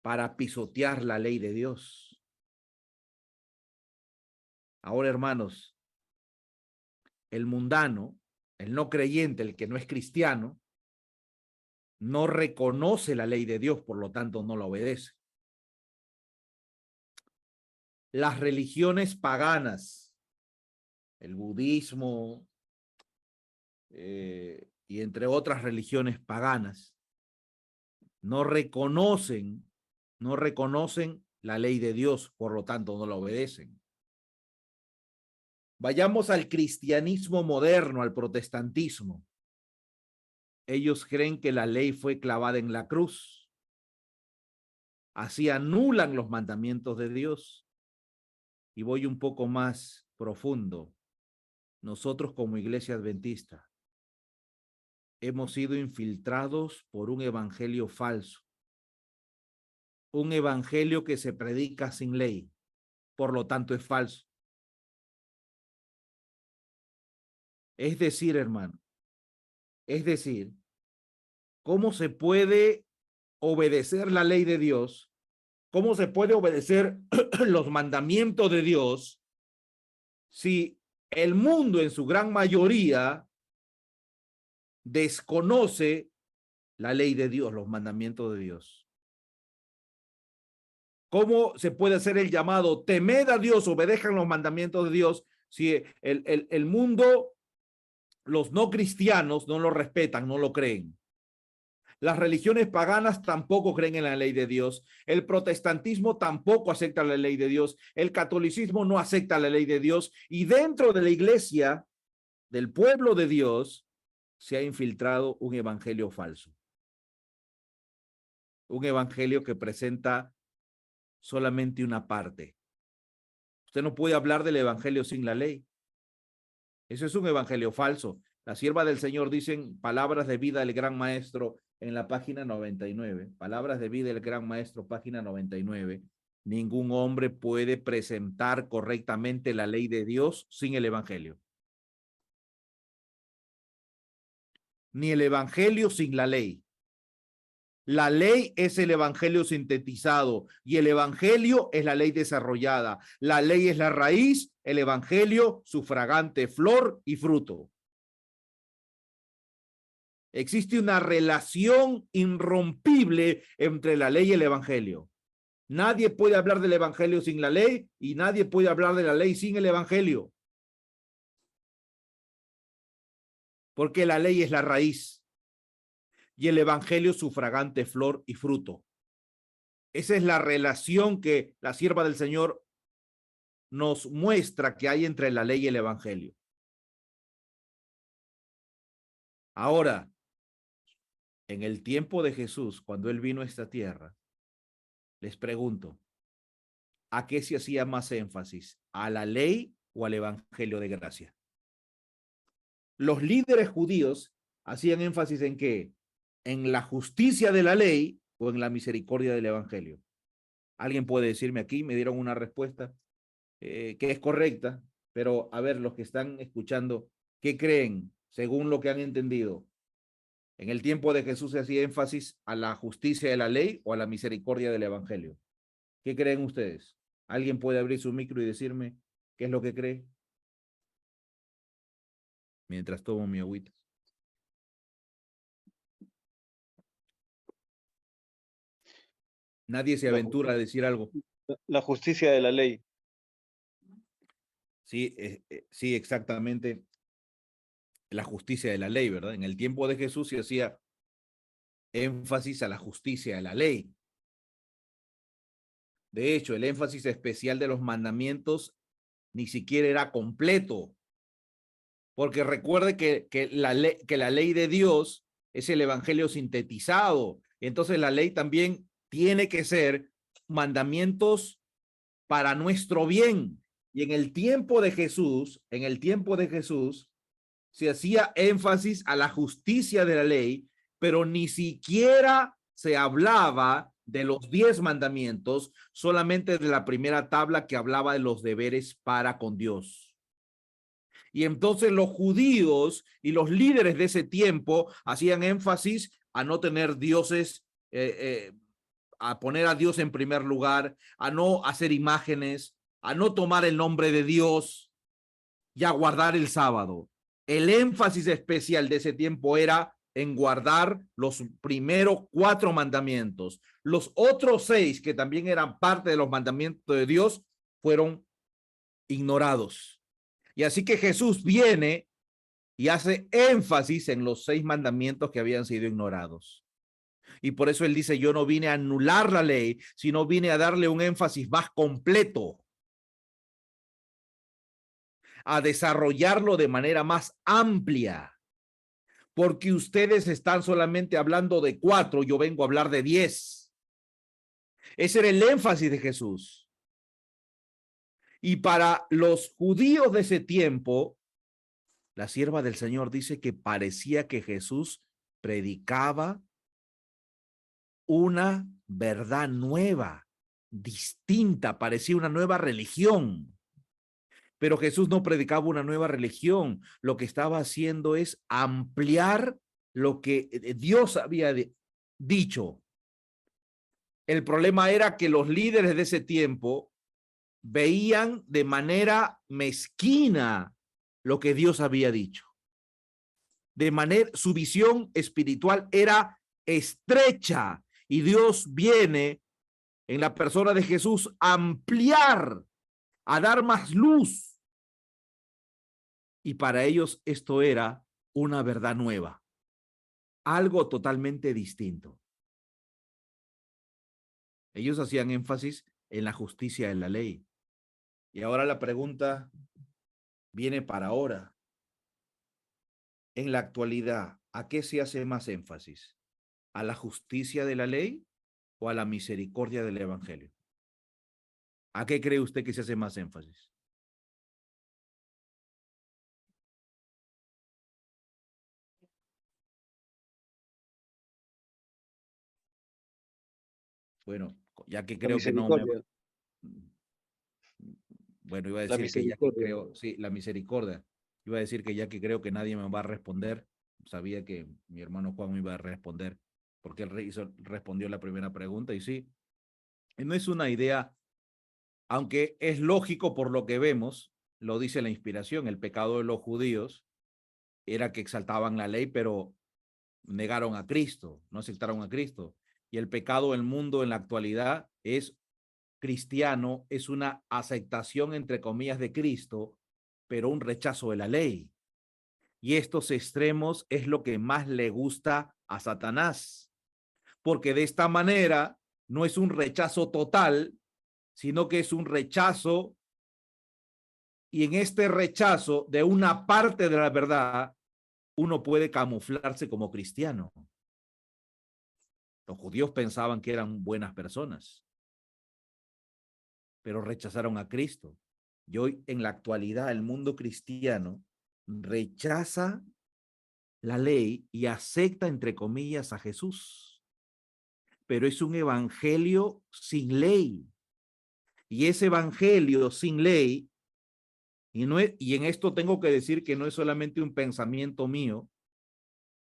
para pisotear la ley de Dios. Ahora, hermanos, el mundano, el no creyente, el que no es cristiano, no reconoce la ley de Dios, por lo tanto no la obedece. Las religiones paganas, el budismo y entre otras religiones paganas, no reconocen la ley de Dios, por lo tanto no la obedecen. Vayamos al cristianismo moderno, al protestantismo. Ellos creen que la ley fue clavada en la cruz. Así anulan los mandamientos de Dios. Y voy un poco más profundo. Nosotros como iglesia adventista hemos sido infiltrados por un evangelio falso, un evangelio que se predica sin ley, por lo tanto es falso. Es decir, hermano, es decir, ¿cómo se puede obedecer la ley de Dios? ¿Cómo se puede obedecer los mandamientos de Dios si el mundo en su gran mayoría desconoce la ley de Dios, los mandamientos de Dios? ¿Cómo se puede hacer el llamado, temed a Dios, obedezcan los mandamientos de Dios, si el mundo, los no cristianos, no lo respetan, no lo creen? Las religiones paganas tampoco creen en la ley de Dios. El protestantismo tampoco acepta la ley de Dios. El catolicismo no acepta la ley de Dios. Y dentro de la iglesia, del pueblo de Dios, se ha infiltrado un evangelio falso. Un evangelio que presenta solamente una parte. Usted no puede hablar del evangelio sin la ley. Eso es un evangelio falso. La sierva del Señor dicen palabras de vida del gran maestro en la página 99. Palabras de vida del gran maestro, página 99. Ningún hombre puede presentar correctamente la ley de Dios sin el evangelio. Ni el evangelio sin la ley. La ley es el evangelio sintetizado y el evangelio es la ley desarrollada. La ley es la raíz, el evangelio su fragante flor y fruto. Existe una relación irrompible entre la ley y el evangelio. Nadie puede hablar del evangelio sin la ley y nadie puede hablar de la ley sin el evangelio. Porque la ley es la raíz y el evangelio su fragante flor y fruto. Esa es la relación que la sierva del Señor nos muestra que hay entre la ley y el evangelio. Ahora, en el tiempo de Jesús, cuando él vino a esta tierra, les pregunto, ¿a qué se hacía más énfasis? ¿A la ley o al evangelio de gracia? Los líderes judíos hacían énfasis en qué, en la justicia de la ley o en la misericordia del evangelio. Alguien puede decirme aquí, me dieron una respuesta que es correcta, pero a ver, los que están escuchando, ¿qué creen según lo que han entendido? ¿En el tiempo de Jesús se hacía énfasis a la justicia de la ley o a la misericordia del evangelio? ¿Qué creen ustedes? ¿Alguien puede abrir su micro y decirme qué es lo que cree? Mientras tomo mi agüita. Nadie se aventura a decir algo. La justicia de la ley. Sí, sí, exactamente. La justicia de la ley, ¿verdad? En el tiempo de Jesús se hacía énfasis a la justicia de la ley. De hecho, el énfasis especial de los mandamientos ni siquiera era completo. Porque recuerde que la ley de Dios es el evangelio sintetizado. Entonces la ley también tiene que ser mandamientos para nuestro bien. Y en el tiempo de Jesús, se hacía énfasis a la justicia de la ley, pero ni siquiera se hablaba de los 10 mandamientos, solamente de la primera tabla que hablaba de los deberes para con Dios. Y entonces los judíos y los líderes de ese tiempo hacían énfasis a no tener dioses, a poner a Dios en primer lugar, a no hacer imágenes, a no tomar el nombre de Dios y a guardar el sábado. El énfasis especial de ese tiempo era en guardar los primeros 4 mandamientos. Los otros 6, que también eran parte de los mandamientos de Dios, fueron ignorados. Y así que Jesús viene y hace énfasis en los 6 mandamientos que habían sido ignorados. Y por eso él dice, yo no vine a anular la ley, sino vine a darle un énfasis más completo, a desarrollarlo de manera más amplia, porque ustedes están solamente hablando de 4, yo vengo a hablar de 10. Ese era el énfasis de Jesús. Y para los judíos de ese tiempo, la sierva del Señor dice que parecía que Jesús predicaba una verdad nueva, distinta, parecía una nueva religión. Pero Jesús no predicaba una nueva religión. Lo que estaba haciendo es ampliar lo que Dios había dicho. El problema era que los líderes de ese tiempo veían de manera mezquina lo que Dios había dicho. Su visión espiritual era estrecha y Dios viene en la persona de Jesús a ampliar, a dar más luz. Y para ellos esto era una verdad nueva, algo totalmente distinto. Ellos hacían énfasis en la justicia de la ley. Y ahora la pregunta viene para ahora. En la actualidad, ¿a qué se hace más énfasis? ¿A la justicia de la ley o a la misericordia del evangelio? ¿A qué cree usted que se hace más énfasis? Bueno, ya que La creo que no me... misericordia. Bueno, iba a La decir que ya que misericordia. creo, sí, la misericordia. Iba a decir que ya que creo que nadie me va a responder, sabía que mi hermano Juan me iba a responder, porque respondió la primera pregunta y sí, no es una idea, aunque es lógico por lo que vemos, lo dice la inspiración, el pecado de los judíos era que exaltaban la ley, pero negaron a Cristo, no aceptaron a Cristo. Y el pecado del mundo en la actualidad es cristiano, es una aceptación, entre comillas, de Cristo, pero un rechazo de la ley. Y estos extremos es lo que más le gusta a Satanás, porque de esta manera no es un rechazo total, sino que es un rechazo, y en este rechazo de una parte de la verdad, uno puede camuflarse como cristiano. Los judíos pensaban que eran buenas personas, pero rechazaron a Cristo. Y hoy en la actualidad el mundo cristiano rechaza la ley y acepta, entre comillas, a Jesús. Pero es un evangelio sin ley. Y ese evangelio sin ley, y en esto tengo que decir que no es solamente un pensamiento mío,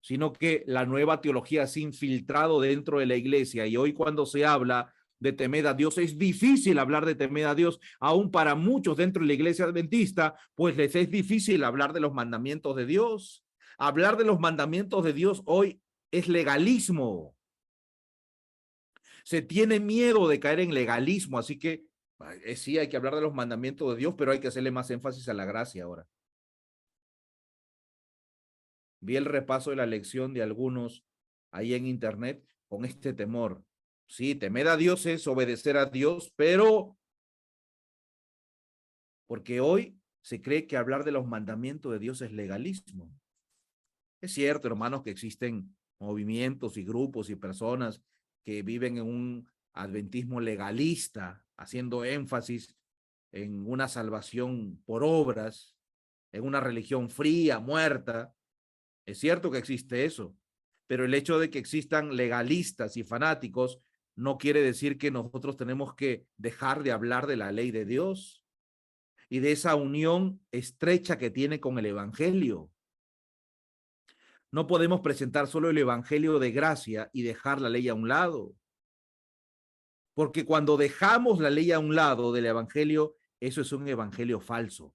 sino que la nueva teología se ha infiltrado dentro de la iglesia. Y hoy cuando se habla de temer a Dios, es difícil hablar de temer a Dios, aún para muchos dentro de la iglesia adventista, pues les es difícil hablar de los mandamientos de Dios. Hablar de los mandamientos de Dios hoy es legalismo. Se tiene miedo de caer en legalismo, así que sí hay que hablar de los mandamientos de Dios, pero hay que hacerle más énfasis a la gracia ahora. Vi el repaso de la lección de algunos ahí en internet con este temor. Sí, temer a Dios es obedecer a Dios, pero porque hoy se cree que hablar de los mandamientos de Dios es legalismo. Es cierto, hermanos, que existen movimientos y grupos y personas que viven en un adventismo legalista, haciendo énfasis en una salvación por obras, en una religión fría, muerta. Es cierto que existe eso, pero el hecho de que existan legalistas y fanáticos no quiere decir que nosotros tenemos que dejar de hablar de la ley de Dios y de esa unión estrecha que tiene con el evangelio. No podemos presentar solo el evangelio de gracia y dejar la ley a un lado. Porque cuando dejamos la ley a un lado del evangelio, eso es un evangelio falso.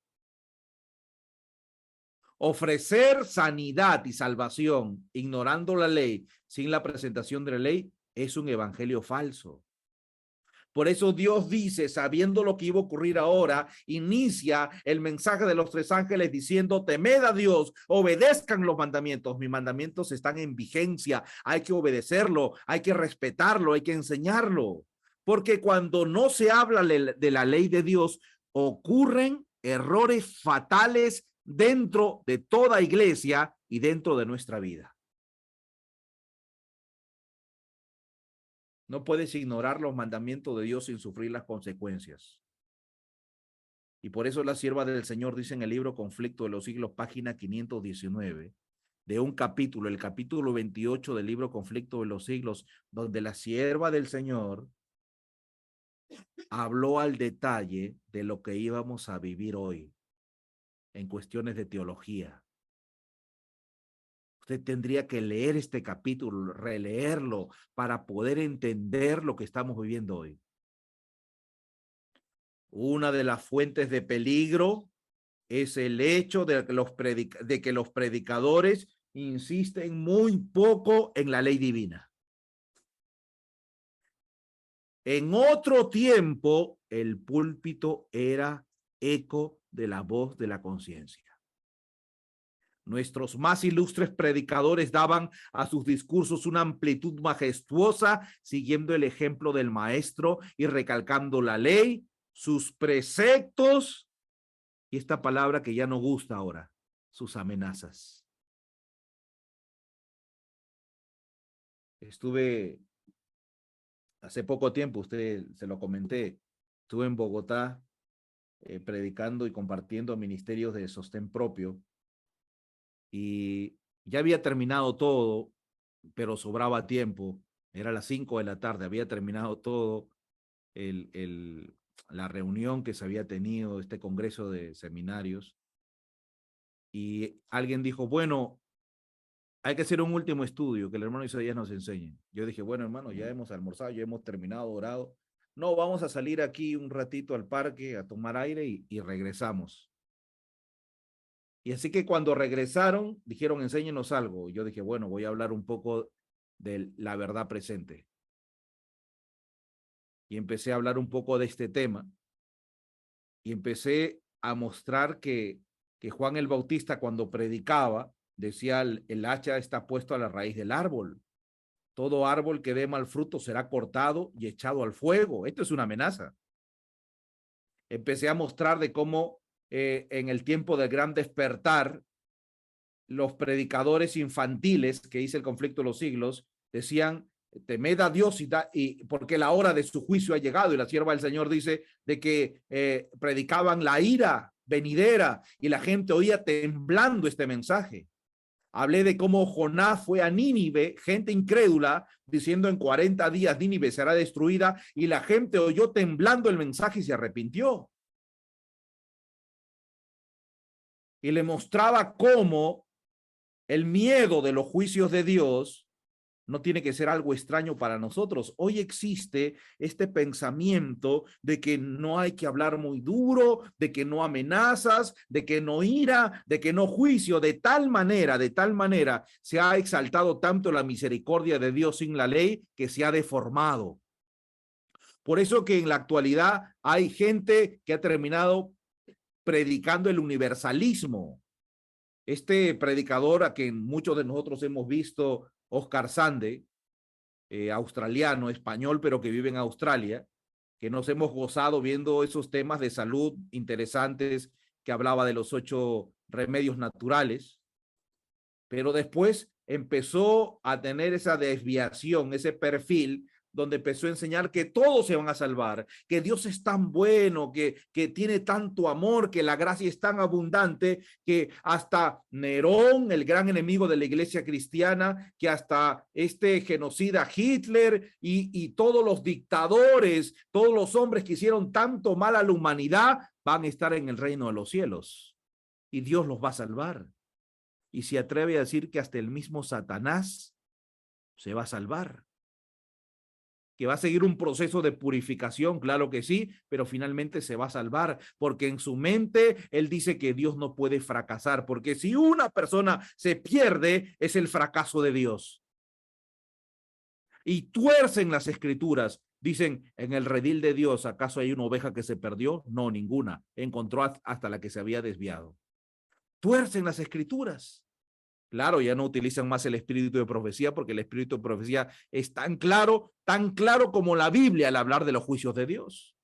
Ofrecer sanidad y salvación ignorando la ley sin la presentación de la ley es un evangelio falso. Por eso Dios dice, sabiendo lo que iba a ocurrir ahora, inicia el mensaje de los tres ángeles diciendo, temed a Dios, obedezcan los mandamientos. Mis mandamientos están en vigencia, hay que obedecerlo, hay que respetarlo, hay que enseñarlo. Porque cuando no se habla de la ley de Dios, ocurren errores fatales dentro de toda iglesia y dentro de nuestra vida. No puedes ignorar los mandamientos de Dios sin sufrir las consecuencias. Y por eso la sierva del Señor dice en el libro Conflicto de los Siglos, página 519, de un capítulo, el capítulo 28 del libro Conflicto de los Siglos, donde la sierva del Señor habló al detalle de lo que íbamos a vivir hoy en cuestiones de teología. Usted tendría que leer este capítulo, releerlo para poder entender lo que estamos viviendo hoy. Una de las fuentes de peligro es el hecho de que los predicadores insisten muy poco en la ley divina. En otro tiempo, el púlpito era eco de la voz de la conciencia. Nuestros más ilustres predicadores daban a sus discursos una amplitud majestuosa, siguiendo el ejemplo del maestro y recalcando la ley, sus preceptos y esta palabra que ya no gusta ahora, sus amenazas. Estuve hace poco tiempo, usted se lo comenté, estuve en Bogotá predicando y compartiendo ministerios de sostén propio y ya había terminado todo, pero sobraba tiempo. Era las 5 de la tarde, había terminado todo la reunión que se había tenido, este congreso de seminarios, y alguien dijo, bueno, hay que hacer un último estudio que el hermano Isaías nos enseñe. Yo dije, bueno, hermano, ya hemos almorzado, ya hemos terminado, orado. No, vamos a salir aquí un ratito al parque a tomar aire y regresamos. Y así que cuando regresaron, dijeron, enséñenos algo. Y yo dije, bueno, voy a hablar un poco de la verdad presente. Y empecé a hablar un poco de este tema. Y empecé a mostrar que Juan el Bautista, cuando predicaba, decía, el hacha está puesto a la raíz del árbol. Todo árbol que dé mal fruto será cortado y echado al fuego. Esto es una amenaza. Empecé a mostrar de cómo en el tiempo del gran despertar, los predicadores infantiles que dice el conflicto de los siglos decían, temed a Dios y porque la hora de su juicio ha llegado. Y la sierva del Señor dice de que predicaban la ira venidera y la gente oía temblando este mensaje. Hablé de cómo Jonás fue a Nínive, gente incrédula, diciendo en 40 días Nínive será destruida, y la gente oyó temblando el mensaje y se arrepintió. Y le mostraba cómo el miedo de los juicios de Dios no tiene que ser algo extraño para nosotros. Hoy existe este pensamiento de que no hay que hablar muy duro, de que no amenazas, de que no ira, de que no juicio. De tal manera se ha exaltado tanto la misericordia de Dios sin la ley que se ha deformado. Por eso que en la actualidad hay gente que ha terminado predicando el universalismo. Este predicador a quien muchos de nosotros hemos visto, Oscar Sande, australiano, español, pero que vive en Australia, que nos hemos gozado viendo esos temas de salud interesantes, que hablaba de los 8 remedios naturales, pero después empezó a tener esa desviación, ese perfil, donde empezó a enseñar que todos se van a salvar, que Dios es tan bueno, que tiene tanto amor, que la gracia es tan abundante, que hasta Nerón, el gran enemigo de la iglesia cristiana, que hasta este genocida Hitler y todos los dictadores, todos los hombres que hicieron tanto mal a la humanidad, van a estar en el reino de los cielos y Dios los va a salvar. Y se atreve a decir que hasta el mismo Satanás se va a salvar. Que va a seguir un proceso de purificación, claro que sí, pero finalmente se va a salvar, porque en su mente él dice que Dios no puede fracasar, porque si una persona se pierde, es el fracaso de Dios. Y tuercen las escrituras, dicen, en el redil de Dios, ¿acaso hay una oveja que se perdió? No, ninguna, encontró hasta la que se había desviado. Tuercen las escrituras. Claro, ya no utilizan más el espíritu de profecía porque el espíritu de profecía es tan claro como la Biblia al hablar de los juicios de Dios.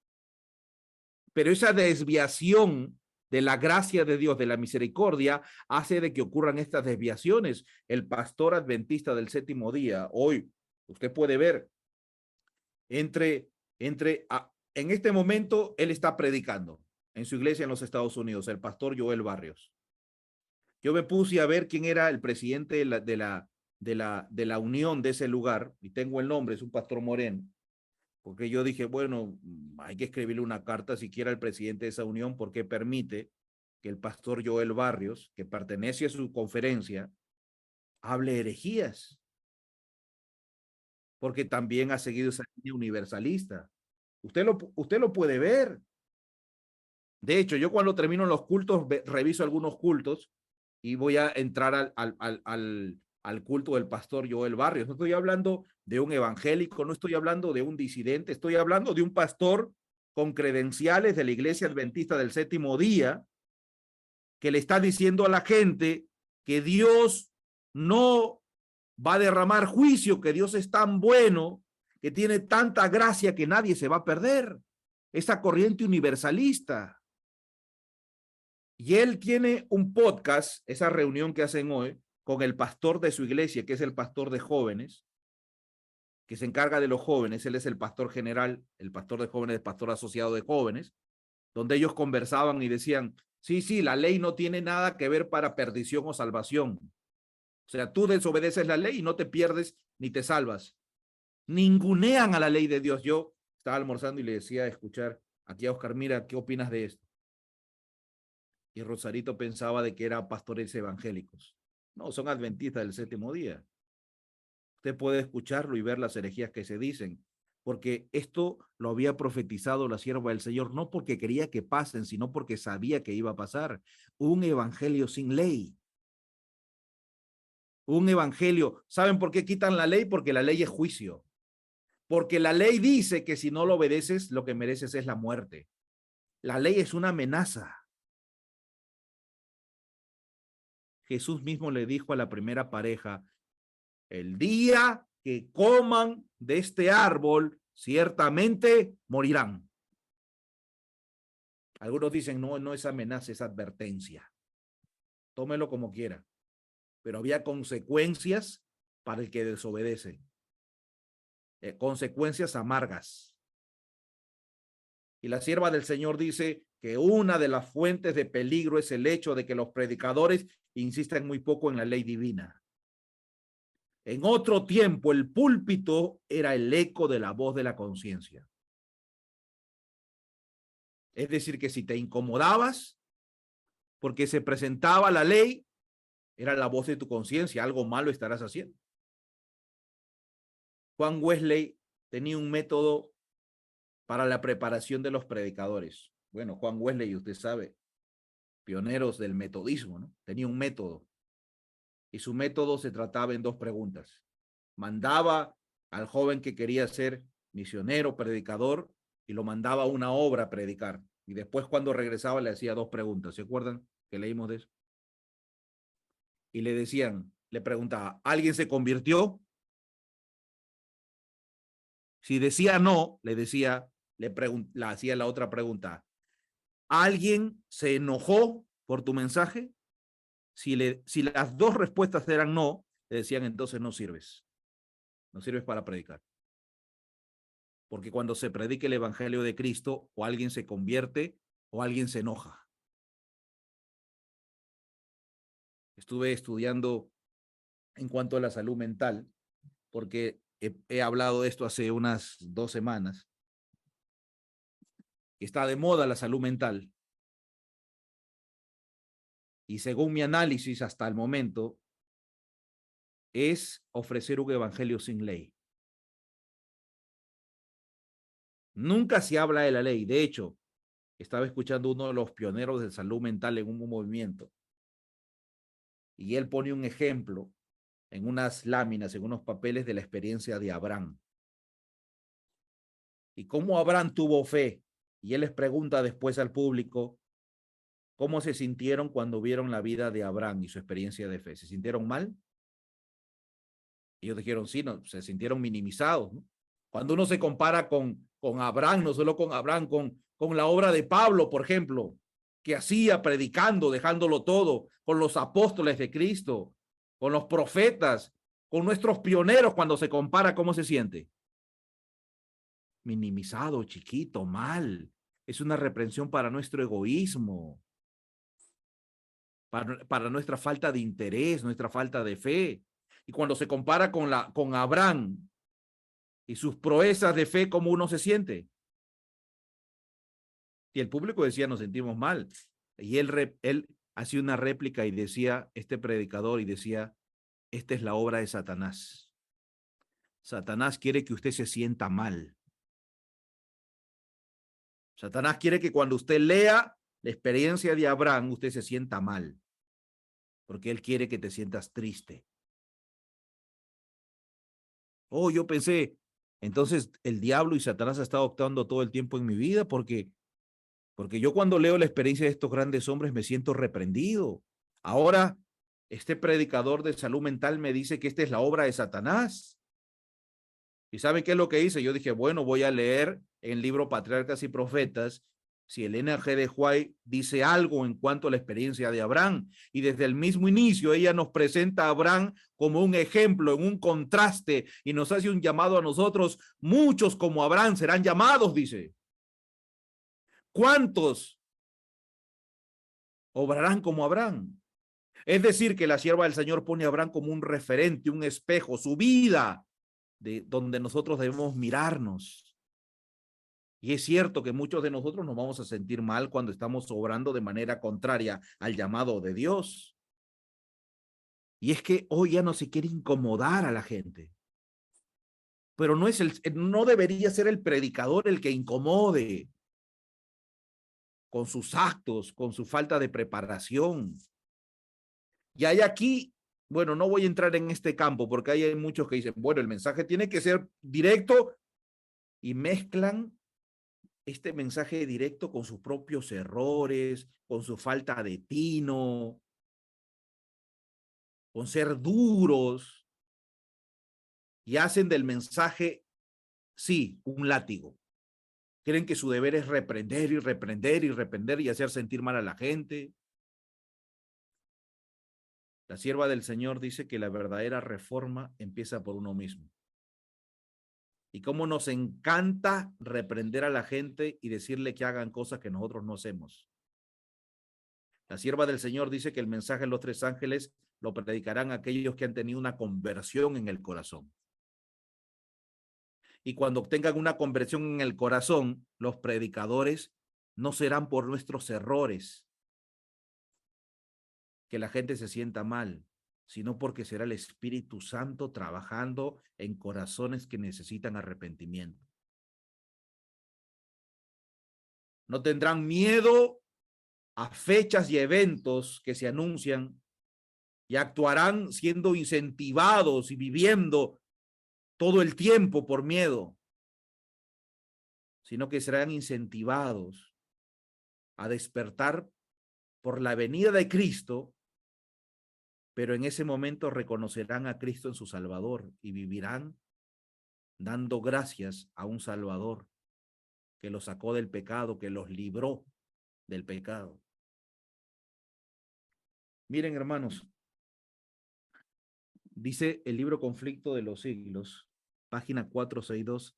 Pero esa desviación de la gracia de Dios, de la misericordia, hace de que ocurran estas desviaciones. El pastor adventista del séptimo día, hoy, usted puede ver, en este momento, él está predicando en su iglesia en los Estados Unidos, el pastor Joel Barrios. Yo me puse a ver quién era el presidente de la unión de ese lugar, y tengo el nombre, es un pastor moreno, porque yo dije, bueno, hay que escribirle una carta siquiera al presidente de esa unión, porque permite que el pastor Joel Barrios, que pertenece a su conferencia, hable herejías, porque también ha seguido esa línea universalista. Usted lo puede ver. De hecho, yo cuando termino los cultos, reviso algunos cultos y voy a entrar al culto del pastor Joel Barrios. No estoy hablando de un evangélico, no estoy hablando de un disidente, estoy hablando de un pastor con credenciales de la Iglesia Adventista del Séptimo Día, que le está diciendo a la gente que Dios no va a derramar juicio, que Dios es tan bueno, que tiene tanta gracia que nadie se va a perder. Esa corriente universalista. Y él tiene un podcast, esa reunión que hacen hoy, con el pastor de su iglesia, que es el pastor de jóvenes, que se encarga de los jóvenes. Él es el pastor general, el pastor de jóvenes, el pastor asociado de jóvenes, donde ellos conversaban y decían, sí, sí, la ley no tiene nada que ver para perdición o salvación. O sea, tú desobedeces la ley y no te pierdes ni te salvas. Ningunean a la ley de Dios. Yo estaba almorzando y le decía a escuchar aquí a Oscar, mira, ¿qué opinas de esto? Y Rosarito pensaba de que eran pastores evangélicos. No, son adventistas del séptimo día. Usted puede escucharlo y ver las herejías que se dicen, porque esto lo había profetizado la sierva del Señor, no porque quería que pasen, sino porque sabía que iba a pasar. Un evangelio sin ley. Un evangelio. ¿Saben por qué quitan la ley? Porque la ley es juicio. Porque la ley dice que si no lo obedeces, lo que mereces es la muerte. La ley es una amenaza. Jesús mismo le dijo a la primera pareja, el día que coman de este árbol, ciertamente morirán. Algunos dicen, no, no es amenaza, es advertencia. Tómelo como quiera. Pero había consecuencias para el que desobedece. Consecuencias amargas. Y la sierva del Señor dice que una de las fuentes de peligro es el hecho de que los predicadores insisten muy poco en la ley divina. En otro tiempo, el púlpito era el eco de la voz de la conciencia. Es decir, que si te incomodabas porque se presentaba la ley, era la voz de tu conciencia, algo malo estarás haciendo. Juan Wesley tenía un método para la preparación de los predicadores. Bueno, Juan Wesley, usted sabe, pioneros del metodismo, ¿no? Tenía un método. Y su método se trataba en dos preguntas. Mandaba al joven que quería ser misionero, predicador, y lo mandaba a una obra a predicar. Y después cuando regresaba le hacía dos preguntas. ¿Se acuerdan que leímos de eso? Y le decían, le preguntaba, ¿alguien se convirtió? Si decía no, le decía, le hacía la otra pregunta, ¿alguien se enojó por tu mensaje? Si las dos respuestas eran no, le decían, entonces no sirves. No sirves para predicar. Porque cuando se predique el evangelio de Cristo, o alguien se convierte o alguien se enoja. Estuve estudiando en cuanto a la salud mental, porque he hablado de esto hace unas 2 semanas. Está de moda la salud mental. Y según mi análisis hasta el momento, es ofrecer un evangelio sin ley. Nunca se habla de la ley. De hecho, estaba escuchando uno de los pioneros de salud mental en un movimiento. Y él pone un ejemplo en unas láminas, en unos papeles de la experiencia de Abraham. Y cómo Abraham tuvo fe. Y él les pregunta después al público cómo se sintieron cuando vieron la vida de Abraham y su experiencia de fe. ¿Se sintieron mal? Ellos dijeron, sí, no, se sintieron minimizados, ¿no? Cuando uno se compara con Abraham, no solo con Abraham, con la obra de Pablo, por ejemplo, que hacía predicando, dejándolo todo, con los apóstoles de Cristo, con los profetas, con nuestros pioneros, cuando se compara, ¿cómo se siente? Minimizado, chiquito, mal. Es una reprensión para nuestro egoísmo. para nuestra falta de interés, nuestra falta de fe. Y cuando se compara con Abraham y sus proezas de fe, ¿cómo uno se siente? Y el público decía, nos sentimos mal. Y él hacía una réplica y decía, este predicador, y decía, esta es la obra de Satanás. Satanás quiere que usted se sienta mal. Satanás quiere que cuando usted lea la experiencia de Abraham, usted se sienta mal. Porque él quiere que te sientas triste. Oh, yo pensé, entonces el diablo y Satanás ha estado actuando todo el tiempo en mi vida porque yo cuando leo la experiencia de estos grandes hombres me siento reprendido. Ahora, este predicador de salud mental me dice que esta es la obra de Satanás. ¿Y saben qué es lo que hice? Yo dije, bueno, voy a leer el libro Patriarcas y Profetas si el N.G. de White dice algo en cuanto a la experiencia de Abraham. Y desde el mismo inicio ella nos presenta a Abraham como un ejemplo, en un contraste, y nos hace un llamado a nosotros. Muchos como Abraham serán llamados, dice. ¿Cuántos obrarán como Abraham? Es decir, que la sierva del Señor pone a Abraham como un referente, un espejo, su vida, de donde nosotros debemos mirarnos. Y es cierto que muchos de nosotros nos vamos a sentir mal cuando estamos obrando de manera contraria al llamado de Dios. Y es que hoy ya no se quiere incomodar a la gente. Pero no debería ser el predicador el que incomode con sus actos, con su falta de preparación. Y hay aquí, bueno, no voy a entrar en este campo porque hay muchos que dicen, bueno, el mensaje tiene que ser directo, y mezclan este mensaje directo con sus propios errores, con su falta de tino, con ser duros, y hacen del mensaje, sí, un látigo. Creen que su deber es reprender y reprender y reprender y hacer sentir mal a la gente. La sierva del Señor dice que la verdadera reforma empieza por uno mismo. Y cómo nos encanta reprender a la gente y decirle que hagan cosas que nosotros no hacemos. La sierva del Señor dice que el mensaje de los tres ángeles lo predicarán aquellos que han tenido una conversión en el corazón. Y cuando obtengan una conversión en el corazón, los predicadores no serán por nuestros errores que la gente se sienta mal, sino porque será el Espíritu Santo trabajando en corazones que necesitan arrepentimiento. No tendrán miedo a fechas y eventos que se anuncian y actuarán siendo incentivados y viviendo todo el tiempo por miedo, sino que serán incentivados a despertar por la venida de Cristo, pero en ese momento reconocerán a Cristo en su Salvador y vivirán dando gracias a un Salvador que los sacó del pecado, que los libró del pecado. Miren, hermanos, dice el libro Conflicto de los Siglos, página 462,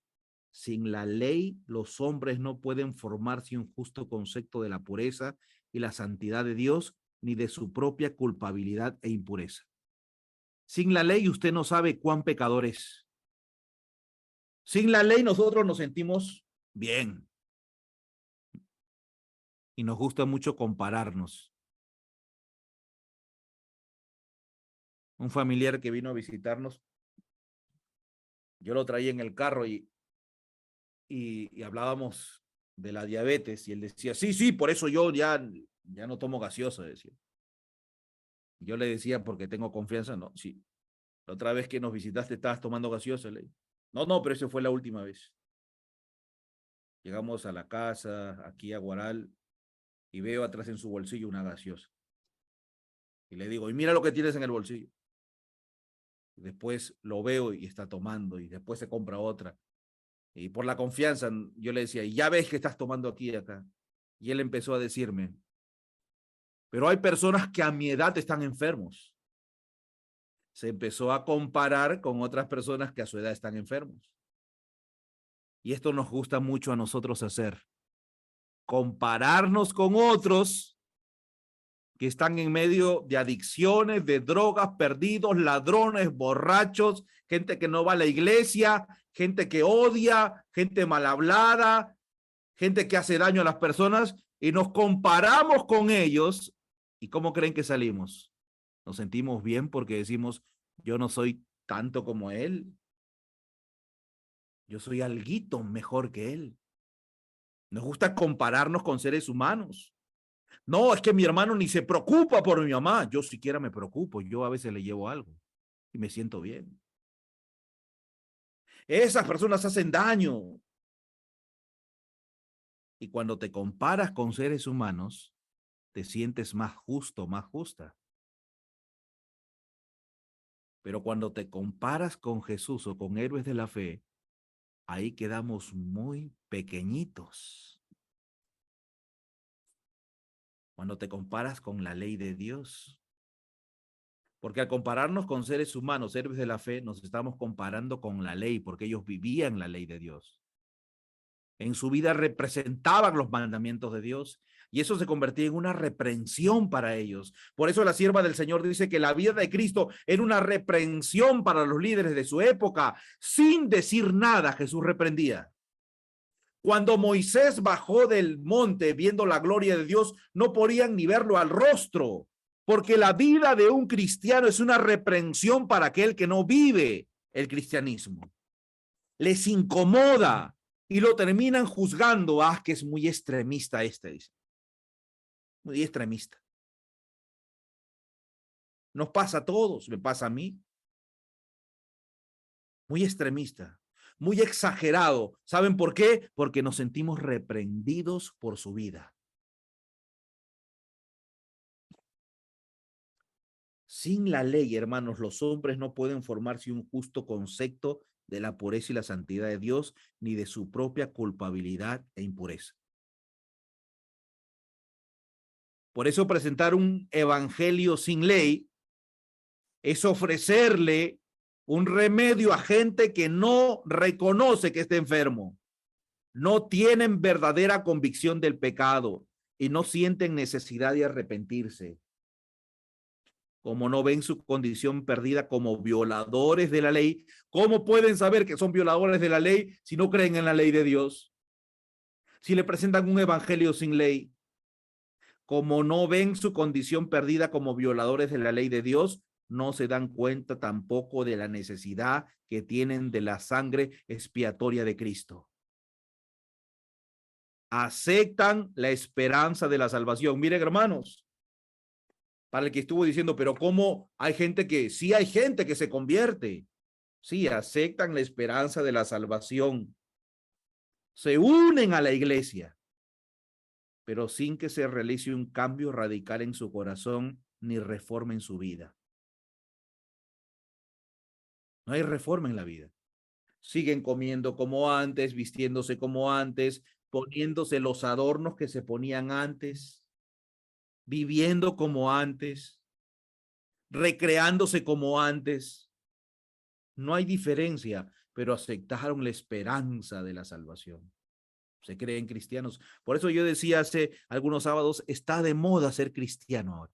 sin la ley los hombres no pueden formarse un justo concepto de la pureza y la santidad de Dios, ni de su propia culpabilidad e impureza. Sin la ley usted no sabe cuán pecador es. Sin la ley nosotros nos sentimos bien. Y nos gusta mucho compararnos. Un familiar que vino a visitarnos, yo lo traía en el carro y hablábamos de la diabetes y él decía, sí, por eso yo ya no tomo gaseosa, decía. Yo le decía, porque tengo confianza, no, sí. La otra vez que nos visitaste estabas tomando gaseosa. No, pero esa fue la última vez. Llegamos a la casa, aquí a Guaral, y veo atrás en su bolsillo una gaseosa. Y le digo, y mira lo que tienes en el bolsillo. Y después lo veo y está tomando, y después se compra otra. Y por la confianza, yo le decía, y ya ves que estás tomando aquí y acá. Y él empezó a decirme, pero hay personas que a mi edad están enfermos. Se empezó a comparar con otras personas que a su edad están enfermos. Y esto nos gusta mucho a nosotros hacer. Compararnos con otros que están en medio de adicciones, de drogas, perdidos, ladrones, borrachos, gente que no va a la iglesia, gente que odia, gente mal hablada, gente que hace daño a las personas, y nos comparamos con ellos. ¿Y cómo creen que salimos? Nos sentimos bien porque decimos, yo no soy tanto como él. Yo soy alguito mejor que él. Nos gusta compararnos con seres humanos. No, es que mi hermano ni se preocupa por mi mamá. Yo siquiera me preocupo. Yo a veces le llevo algo y me siento bien. Esas personas hacen daño. Y cuando te comparas con seres humanos, te sientes más justo, más justa. Pero cuando te comparas con Jesús o con héroes de la fe, ahí quedamos muy pequeñitos. Cuando te comparas con la ley de Dios. Porque al compararnos con seres humanos, héroes de la fe, nos estamos comparando con la ley, porque ellos vivían la ley de Dios. En su vida representaban los mandamientos de Dios, y eso se convertía en una reprensión para ellos. Por eso la sierva del Señor dice que la vida de Cristo era una reprensión para los líderes de su época. Sin decir nada, Jesús reprendía. Cuando Moisés bajó del monte viendo la gloria de Dios, no podían ni verlo al rostro, porque la vida de un cristiano es una reprensión para aquel que no vive el cristianismo. Les incomoda y lo terminan juzgando. Ah, que es muy extremista dice. Muy extremista. Nos pasa a todos, me pasa a mí. Muy extremista, muy exagerado. ¿Saben por qué? Porque nos sentimos reprendidos por su vida. Sin la ley, hermanos, los hombres no pueden formarse un justo concepto de la pureza y la santidad de Dios, ni de su propia culpabilidad e impureza. Por eso presentar un evangelio sin ley es ofrecerle un remedio a gente que no reconoce que está enfermo. No tienen verdadera convicción del pecado y no sienten necesidad de arrepentirse. Como no ven su condición perdida como violadores de la ley, ¿cómo pueden saber que son violadores de la ley si no creen en la ley de Dios? Si le presentan un evangelio sin ley, como no ven su condición perdida como violadores de la ley de Dios, no se dan cuenta tampoco de la necesidad que tienen de la sangre expiatoria de Cristo. Aceptan la esperanza de la salvación. Miren, hermanos, para el que estuvo diciendo, pero ¿cómo hay gente que, sí hay gente que se convierte? Sí, aceptan la esperanza de la salvación. Se unen a la iglesia, pero sin que se realice un cambio radical en su corazón ni reforma en su vida. No hay reforma en la vida. Siguen comiendo como antes, vistiéndose como antes, poniéndose los adornos que se ponían antes, viviendo como antes, recreándose como antes. No hay diferencia, pero aceptaron la esperanza de la salvación. Se creen cristianos. Por eso yo decía hace algunos sábados, está de moda ser cristiano ahora.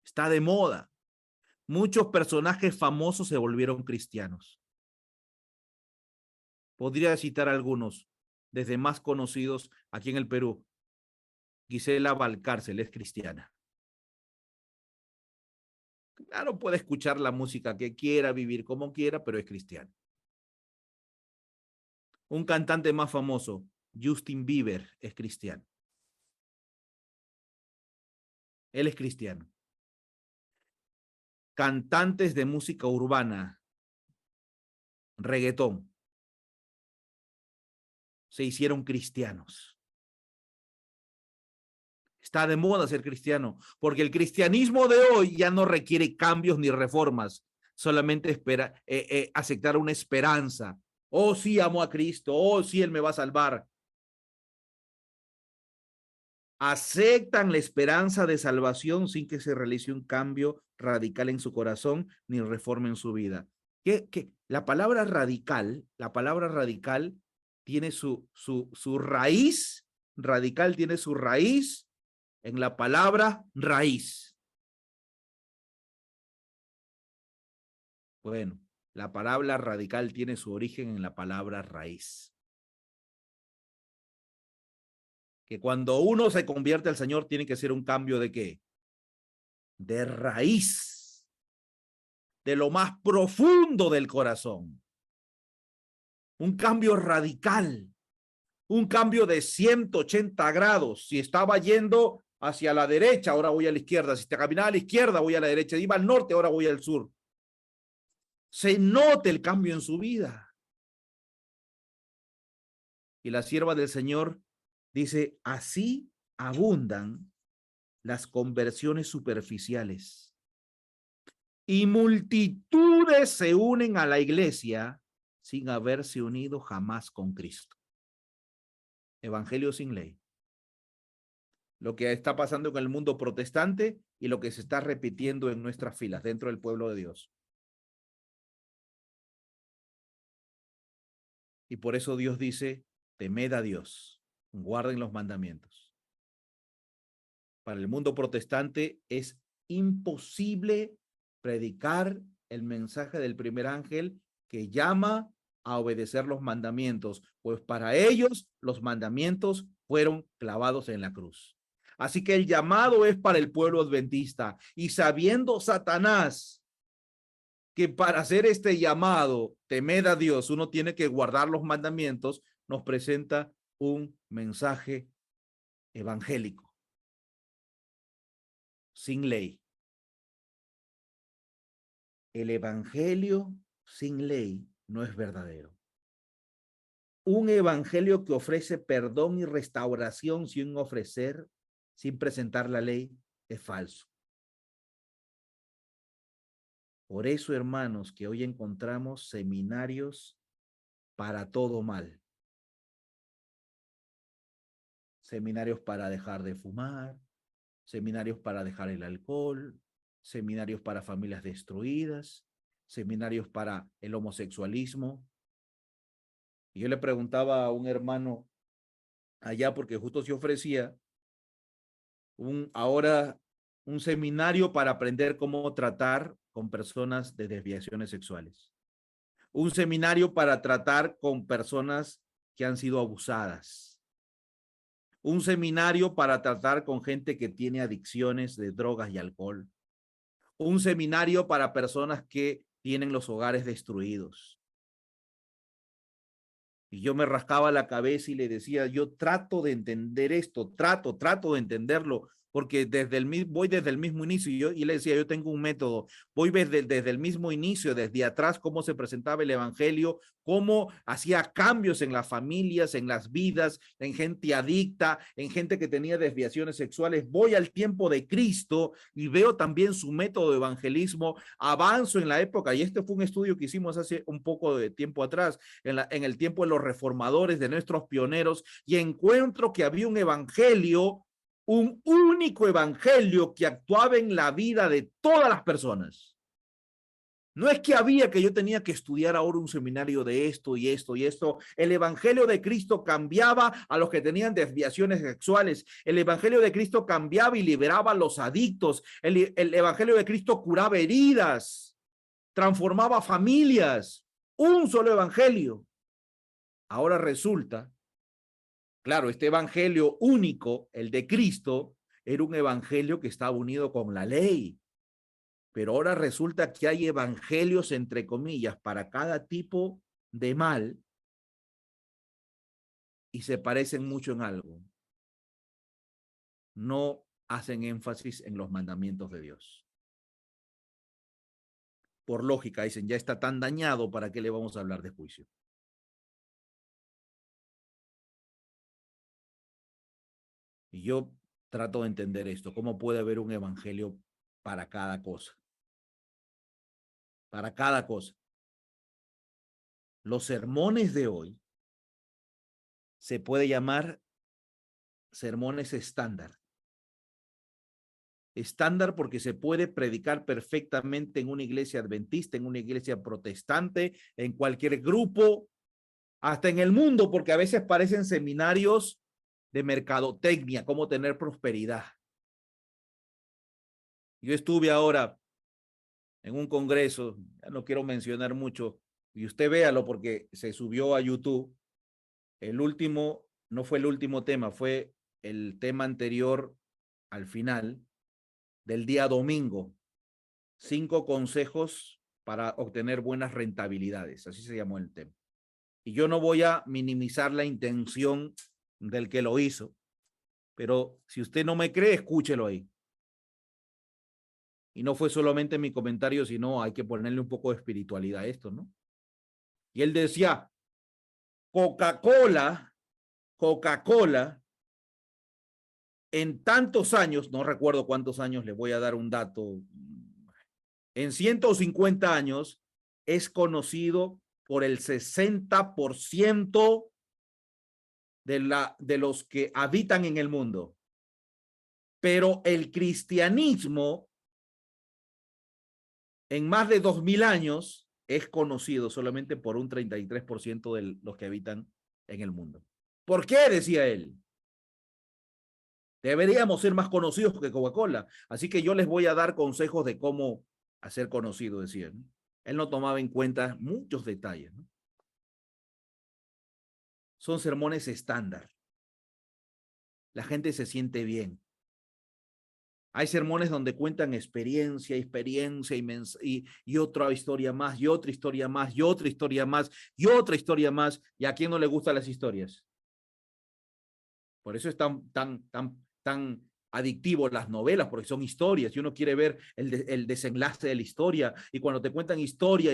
Está de moda. Muchos personajes famosos se volvieron cristianos. Podría citar algunos, desde más conocidos aquí en el Perú. Gisela Valcárcel es cristiana. Claro, puede escuchar la música que quiera, vivir como quiera, pero es cristiana. Un cantante más famoso, Justin Bieber, es cristiano. Él es cristiano. Cantantes de música urbana, reggaetón, se hicieron cristianos. Está de moda ser cristiano, porque el cristianismo de hoy ya no requiere cambios ni reformas, solamente aceptar una esperanza. Oh, sí, amo a Cristo. Oh, sí, Él me va a salvar. Aceptan la esperanza de salvación sin que se realice un cambio radical en su corazón ni reforma en su vida. La palabra radical tiene su raíz, radical tiene su raíz en la palabra raíz. Bueno, la palabra radical tiene su origen en la palabra raíz. Que cuando uno se convierte al Señor tiene que ser un cambio ¿de qué? De raíz, de lo más profundo del corazón. Un cambio radical, un cambio de 180 grados. Si estaba yendo hacia la derecha, ahora voy a la izquierda. Si te caminaba a la izquierda, voy a la derecha. Iba al norte, ahora voy al sur. Se nota el cambio en su vida. Y la sierva del Señor dice, así abundan las conversiones superficiales y multitudes se unen a la iglesia sin haberse unido jamás con Cristo. Evangelio sin ley. Lo que está pasando en el mundo protestante y lo que se está repitiendo en nuestras filas dentro del pueblo de Dios. Y por eso Dios dice, temed a Dios, guarden los mandamientos. Para el mundo protestante es imposible predicar el mensaje del primer ángel que llama a obedecer los mandamientos, pues para ellos los mandamientos fueron clavados en la cruz. Así que el llamado es para el pueblo adventista, y sabiendo Satanás que para hacer este llamado, temed a Dios, uno tiene que guardar los mandamientos, nos presenta un mensaje evangélico, sin ley. El evangelio sin ley no es verdadero. Un evangelio que ofrece perdón y restauración sin ofrecer, sin presentar la ley, es falso. Por eso, hermanos, que hoy encontramos seminarios para todo mal. Seminarios para dejar de fumar, seminarios para dejar el alcohol, seminarios para familias destruidas, seminarios para el homosexualismo. Y yo le preguntaba a un hermano allá, porque justo se ofrecía ahora un seminario para aprender cómo tratar con personas de desviaciones sexuales. Un seminario para tratar con personas que han sido abusadas. Un seminario para tratar con gente que tiene adicciones de drogas y alcohol. Un seminario para personas que tienen los hogares destruidos. Y yo me rascaba la cabeza y le decía, yo trato de entender esto, trato de entenderlo, porque voy desde el mismo inicio, y le decía, yo tengo un método, voy desde el mismo inicio, desde atrás, cómo se presentaba el evangelio, cómo hacía cambios en las familias, en las vidas, en gente adicta, en gente que tenía desviaciones sexuales. Voy al tiempo de Cristo y veo también su método de evangelismo, avanzo en la época, y este fue un estudio que hicimos hace un poco de tiempo atrás, en el tiempo de los reformadores, de nuestros pioneros, y encuentro que había un evangelio, un único evangelio que actuaba en la vida de todas las personas. No es que yo tenía que estudiar ahora un seminario de esto y esto y esto. El evangelio de Cristo cambiaba a los que tenían desviaciones sexuales. El evangelio de Cristo cambiaba y liberaba a los adictos. El evangelio de Cristo curaba heridas, transformaba familias. Un solo evangelio. Ahora resulta, claro, este evangelio único, el de Cristo, era un evangelio que estaba unido con la ley. Pero ahora resulta que hay evangelios, entre comillas, para cada tipo de mal, y se parecen mucho en algo. No hacen énfasis en los mandamientos de Dios. Por lógica, dicen, ya está tan dañado, ¿para qué le vamos a hablar de juicio? Y yo trato de entender esto, ¿cómo puede haber un evangelio para cada cosa? Para cada cosa. Los sermones de hoy se puede llamar sermones estándar. Estándar porque se puede predicar perfectamente en una iglesia adventista, en una iglesia protestante, en cualquier grupo, hasta en el mundo, porque a veces parecen seminarios de mercadotecnia, cómo tener prosperidad. Yo estuve ahora en un congreso, ya no quiero mencionar mucho, y usted véalo porque se subió a YouTube. El último, no fue el último tema, fue el tema anterior al final del día domingo. 5 consejos para obtener buenas rentabilidades, así se llamó el tema. Y yo no voy a minimizar la intención del que lo hizo, pero si usted no me cree, escúchelo ahí. Y no fue solamente mi comentario, sino hay que ponerle un poco de espiritualidad a esto, ¿no? Y él decía, Coca-Cola, en tantos años, no recuerdo cuántos años, le voy a dar un dato, en 150 años es conocido por el 60% de los que habitan en el mundo. Pero el cristianismo en más de 2000 años es conocido solamente por un 33% de los que habitan en el mundo. ¿Por qué? Decía él. Deberíamos ser más conocidos que Coca-Cola. Así que yo les voy a dar consejos de cómo hacer conocido, decía, ¿no? Él no tomaba en cuenta muchos detalles, ¿no? Son sermones estándar. La gente se siente bien. Hay sermones donde cuentan experiencia y otra historia más, y otra historia más, y otra historia más, y otra historia más. ¿Y a quién no le gustan las historias? Por eso es tan adictivo las novelas, porque son historias y uno quiere ver el desenlace de la historia. Y cuando te cuentan historia,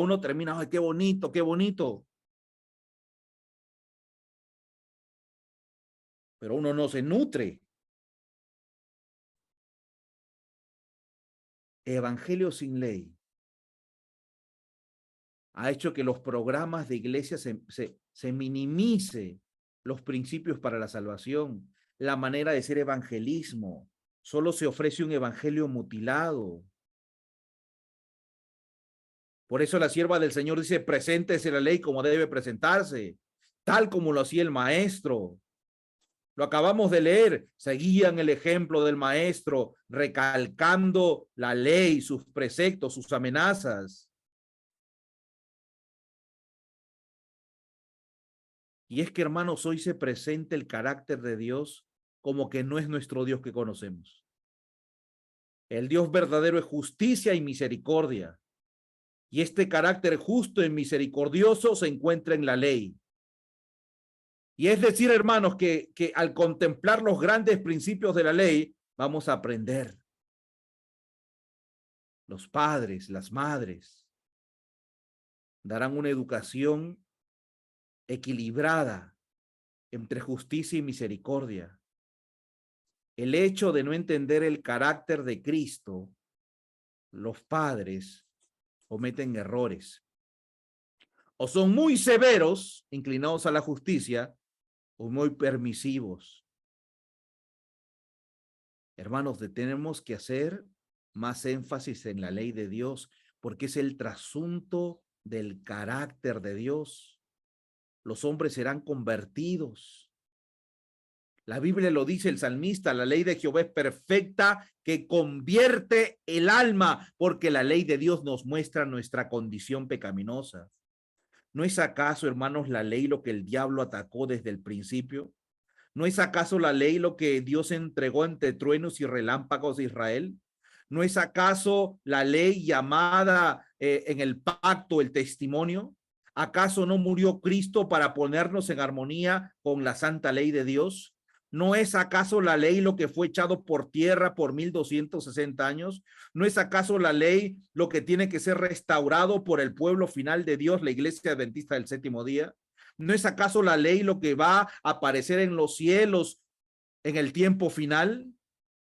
uno termina, ¡ay, qué bonito, qué bonito! Pero uno no se nutre. Evangelio sin ley ha hecho que los programas de iglesia se minimice los principios para la salvación, la manera de ser evangelismo. Solo se ofrece un evangelio mutilado. Por eso la sierva del Señor dice, preséntese la ley como debe presentarse, tal como lo hacía el maestro. Lo acabamos de leer, seguían el ejemplo del maestro, recalcando la ley, sus preceptos, sus amenazas. Y es que, hermanos, hoy se presenta el carácter de Dios como que no es nuestro Dios que conocemos. El Dios verdadero es justicia y misericordia. Y este carácter justo y misericordioso se encuentra en la ley. Y es decir, hermanos, que al contemplar los grandes principios de la ley, vamos a aprender. Los padres, las madres, darán una educación equilibrada entre justicia y misericordia. El hecho de no entender el carácter de Cristo, los padres cometen errores. O son muy severos, inclinados a la justicia, o muy permisivos. Hermanos, tenemos que hacer más énfasis en la ley de Dios, porque es el trasunto del carácter de Dios. Los hombres serán convertidos. La Biblia lo dice el salmista, la ley de Jehová es perfecta, que convierte el alma, porque la ley de Dios nos muestra nuestra condición pecaminosa. ¿No es acaso, hermanos, la ley lo que el diablo atacó desde el principio? ¿No es acaso la ley lo que Dios entregó entre truenos y relámpagos de Israel? ¿No es acaso la ley llamada en el pacto el testimonio? ¿Acaso no murió Cristo para ponernos en armonía con la santa ley de Dios? ¿No es acaso la ley lo que fue echado por tierra por 1260 años? ¿No es acaso la ley lo que tiene que ser restaurado por el pueblo final de Dios, la iglesia adventista del séptimo día? ¿No es acaso la ley lo que va a aparecer en los cielos en el tiempo final?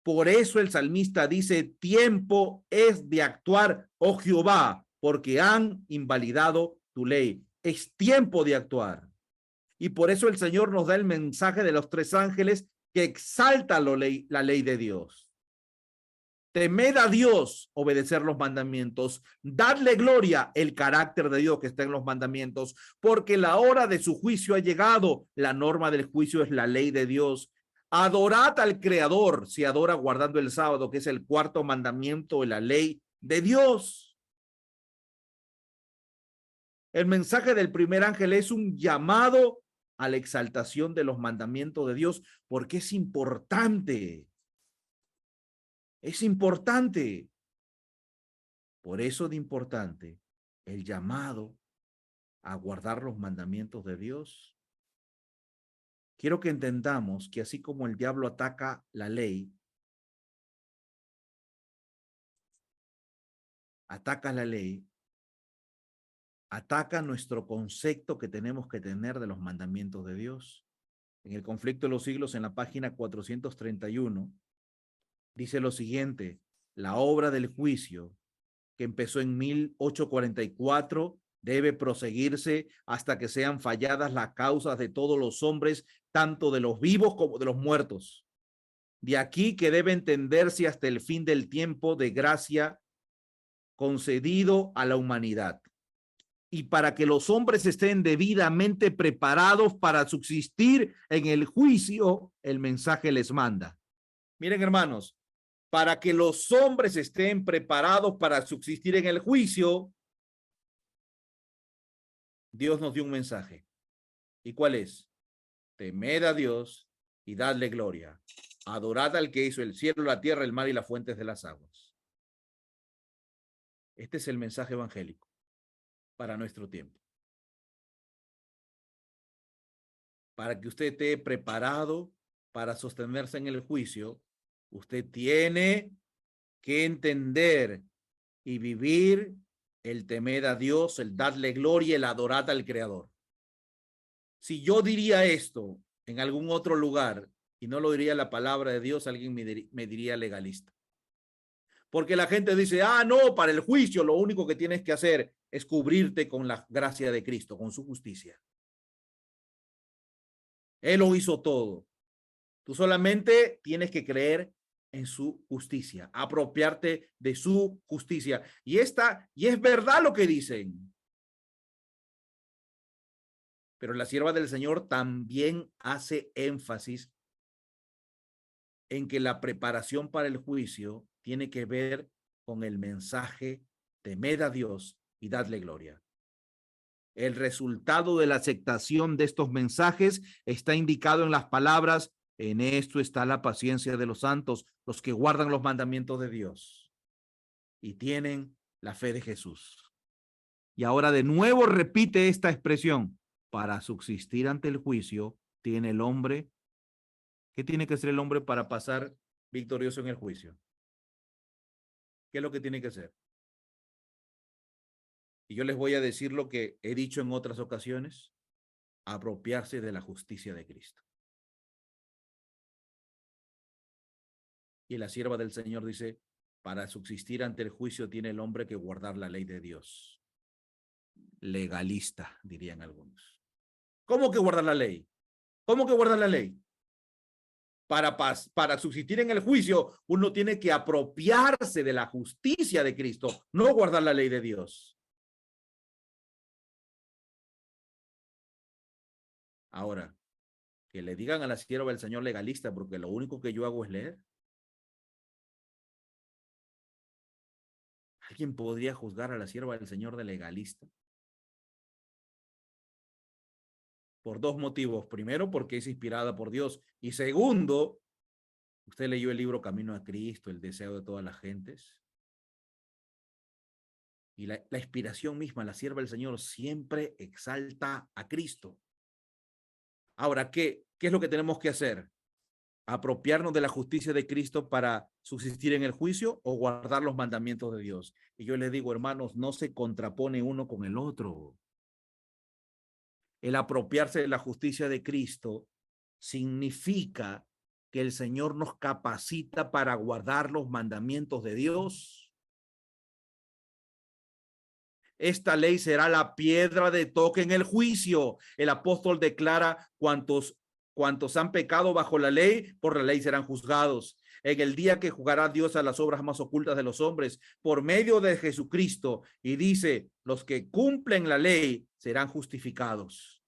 Por eso el salmista dice, tiempo es de actuar, oh Jehová, porque han invalidado tu ley. Es tiempo de actuar. Y por eso el Señor nos da el mensaje de los 3 ángeles que exalta la ley de Dios. Temed a Dios, obedecer los mandamientos, dadle gloria, el carácter de Dios que está en los mandamientos, porque la hora de su juicio ha llegado. La norma del juicio es la ley de Dios. Adorad al Creador. Se adora guardando el sábado, que es el cuarto mandamiento de la ley de Dios. El mensaje del primer ángel es un llamado a la exaltación de los mandamientos de Dios, porque es importante. Es importante. Por eso de importante el llamado a guardar los mandamientos de Dios. Quiero que entendamos que así como el diablo ataca la ley, ataca nuestro concepto que tenemos que tener de los mandamientos de Dios. En el Conflicto de los Siglos, en la página 431, dice lo siguiente: la obra del juicio, que empezó en 1844, debe proseguirse hasta que sean falladas las causas de todos los hombres, tanto de los vivos como de los muertos. De aquí que debe entenderse hasta el fin del tiempo de gracia concedido a la humanidad. Y para que los hombres estén debidamente preparados para subsistir en el juicio, el mensaje les manda. Miren, hermanos, para que los hombres estén preparados para subsistir en el juicio, Dios nos dio un mensaje. ¿Y cuál es? Temed a Dios y dadle gloria. Adorad al que hizo el cielo, la tierra, el mar y las fuentes de las aguas. Este es el mensaje evangélico para nuestro tiempo. Para que usted esté preparado para sostenerse en el juicio, usted tiene que entender y vivir el temer a Dios, el darle gloria, el adorar al Creador. Si yo diría esto en algún otro lugar y no lo diría la palabra de Dios, alguien me diría legalista. Porque la gente dice, no, para el juicio lo único que tienes que hacer es cubrirte con la gracia de Cristo, con su justicia. Él lo hizo todo. Tú solamente tienes que creer en su justicia, apropiarte de su justicia. Y es verdad lo que dicen. Pero la sierva del Señor también hace énfasis en que la preparación para el juicio tiene que ver con el mensaje: temed a Dios y dadle gloria. El resultado de la aceptación de estos mensajes está indicado en las palabras: en esto está la paciencia de los santos, los que guardan los mandamientos de Dios y tienen la fe de Jesús. Y ahora de nuevo repite esta expresión: para subsistir ante el juicio tiene el hombre. ¿Qué tiene que hacer el hombre para pasar victorioso en el juicio? ¿Qué es lo que tiene que hacer? Y yo les voy a decir lo que he dicho en otras ocasiones: apropiarse de la justicia de Cristo. Y la sierva del Señor dice: para subsistir ante el juicio tiene el hombre que guardar la ley de Dios. Legalista, dirían algunos. ¿Cómo que guardar la ley? ¿Cómo que guardar la ley? Para subsistir en el juicio, uno tiene que apropiarse de la justicia de Cristo, no guardar la ley de Dios. Ahora, que le digan a la sierva del Señor legalista porque lo único que yo hago es leer. ¿Alguien podría juzgar a la sierva del Señor de legalista? Por dos motivos. Primero, porque es inspirada por Dios. Y segundo, usted leyó el libro Camino a Cristo, el deseo de todas las gentes. Y la inspiración misma, la sierva del Señor siempre exalta a Cristo. Ahora, ¿qué es lo que tenemos que hacer? ¿Apropiarnos de la justicia de Cristo para subsistir en el juicio o guardar los mandamientos de Dios? Y yo les digo, hermanos, no se contrapone uno con el otro. El apropiarse de la justicia de Cristo significa que el Señor nos capacita para guardar los mandamientos de Dios. Esta ley será la piedra de toque en el juicio. El apóstol declara: cuantos han pecado bajo la ley, por la ley serán juzgados. En el día que juzgará Dios a las obras más ocultas de los hombres por medio de Jesucristo, y dice: los que cumplen la ley serán justificados.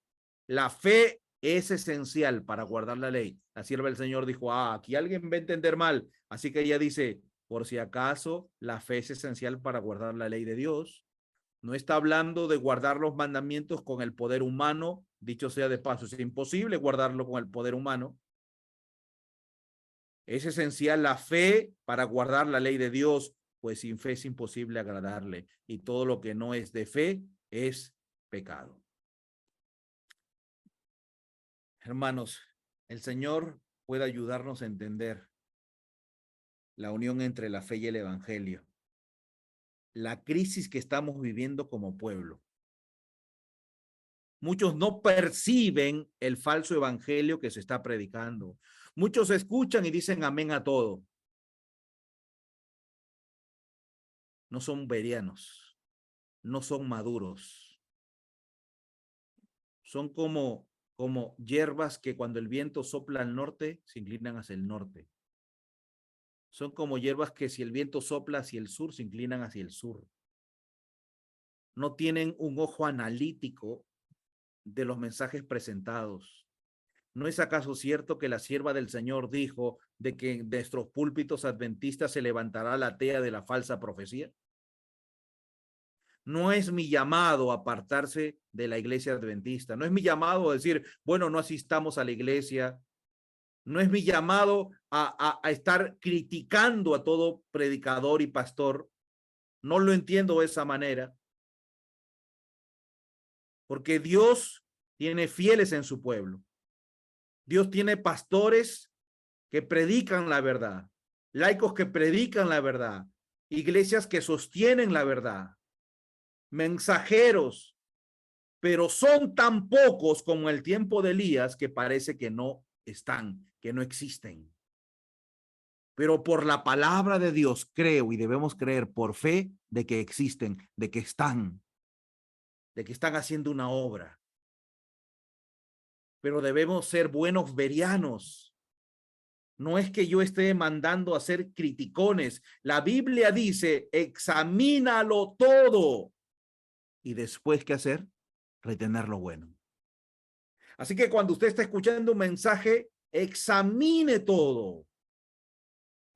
La fe es esencial para guardar la ley. La sierva del Señor dijo, aquí alguien va a entender mal. Así que ella dice, por si acaso, la fe es esencial para guardar la ley de Dios. No está hablando de guardar los mandamientos con el poder humano. Dicho sea de paso, es imposible guardarlo con el poder humano. Es esencial la fe para guardar la ley de Dios, pues sin fe es imposible agradarle. Y todo lo que no es de fe es pecado. Hermanos, el Señor puede ayudarnos a entender la unión entre la fe y el evangelio, la crisis que estamos viviendo como pueblo. Muchos no perciben el falso evangelio que se está predicando. Muchos escuchan y dicen amén a todo. No son verianos, no son maduros. Son como hierbas que cuando el viento sopla al norte, se inclinan hacia el norte. Son como hierbas que si el viento sopla hacia el sur, se inclinan hacia el sur. No tienen un ojo analítico de los mensajes presentados. ¿No es acaso cierto que la sierva del Señor dijo de que en nuestros púlpitos adventistas se levantará la tea de la falsa profecía? No es mi llamado a apartarse de la iglesia adventista. No es mi llamado a decir, bueno, no asistamos a la iglesia. No es mi llamado a estar criticando a todo predicador y pastor. No lo entiendo de esa manera. Porque Dios tiene fieles en su pueblo. Dios tiene pastores que predican la verdad, laicos que predican la verdad, iglesias que sostienen la verdad, mensajeros, pero son tan pocos como el tiempo de Elías que parece que no están, que no existen. Pero por la palabra de Dios creo y debemos creer por fe de que existen, de que están haciendo una obra. Pero debemos ser buenos verianos. No es que yo esté mandando a ser criticones. La Biblia dice, examínalo todo. Y después, ¿qué hacer? Retener lo bueno. Así que cuando usted está escuchando un mensaje, examine todo.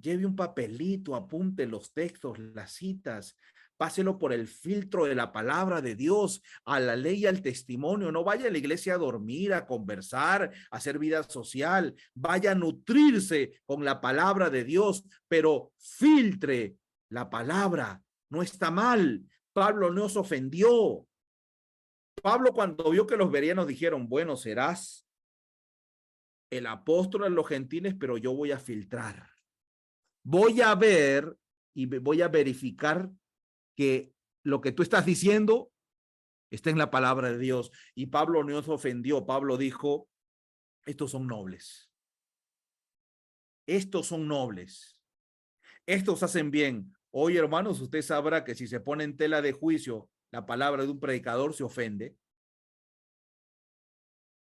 Lleve un papelito, apunte los textos, las citas, páselo por el filtro de la palabra de Dios, a la ley y al testimonio. No vaya a la iglesia a dormir, a conversar, a hacer vida social. Vaya a nutrirse con la palabra de Dios, pero filtre la palabra. No está mal. Pablo no se ofendió. Pablo, cuando vio que los bereanos dijeron, bueno, serás el apóstol de los gentiles, pero yo voy a filtrar. Voy a ver y voy a verificar que lo que tú estás diciendo está en la palabra de Dios. Y Pablo no se ofendió. Pablo dijo, estos son nobles. Estos son nobles. Estos hacen bien. Hoy, hermanos, usted sabrá que si se pone en tela de juicio la palabra de un predicador, se ofende.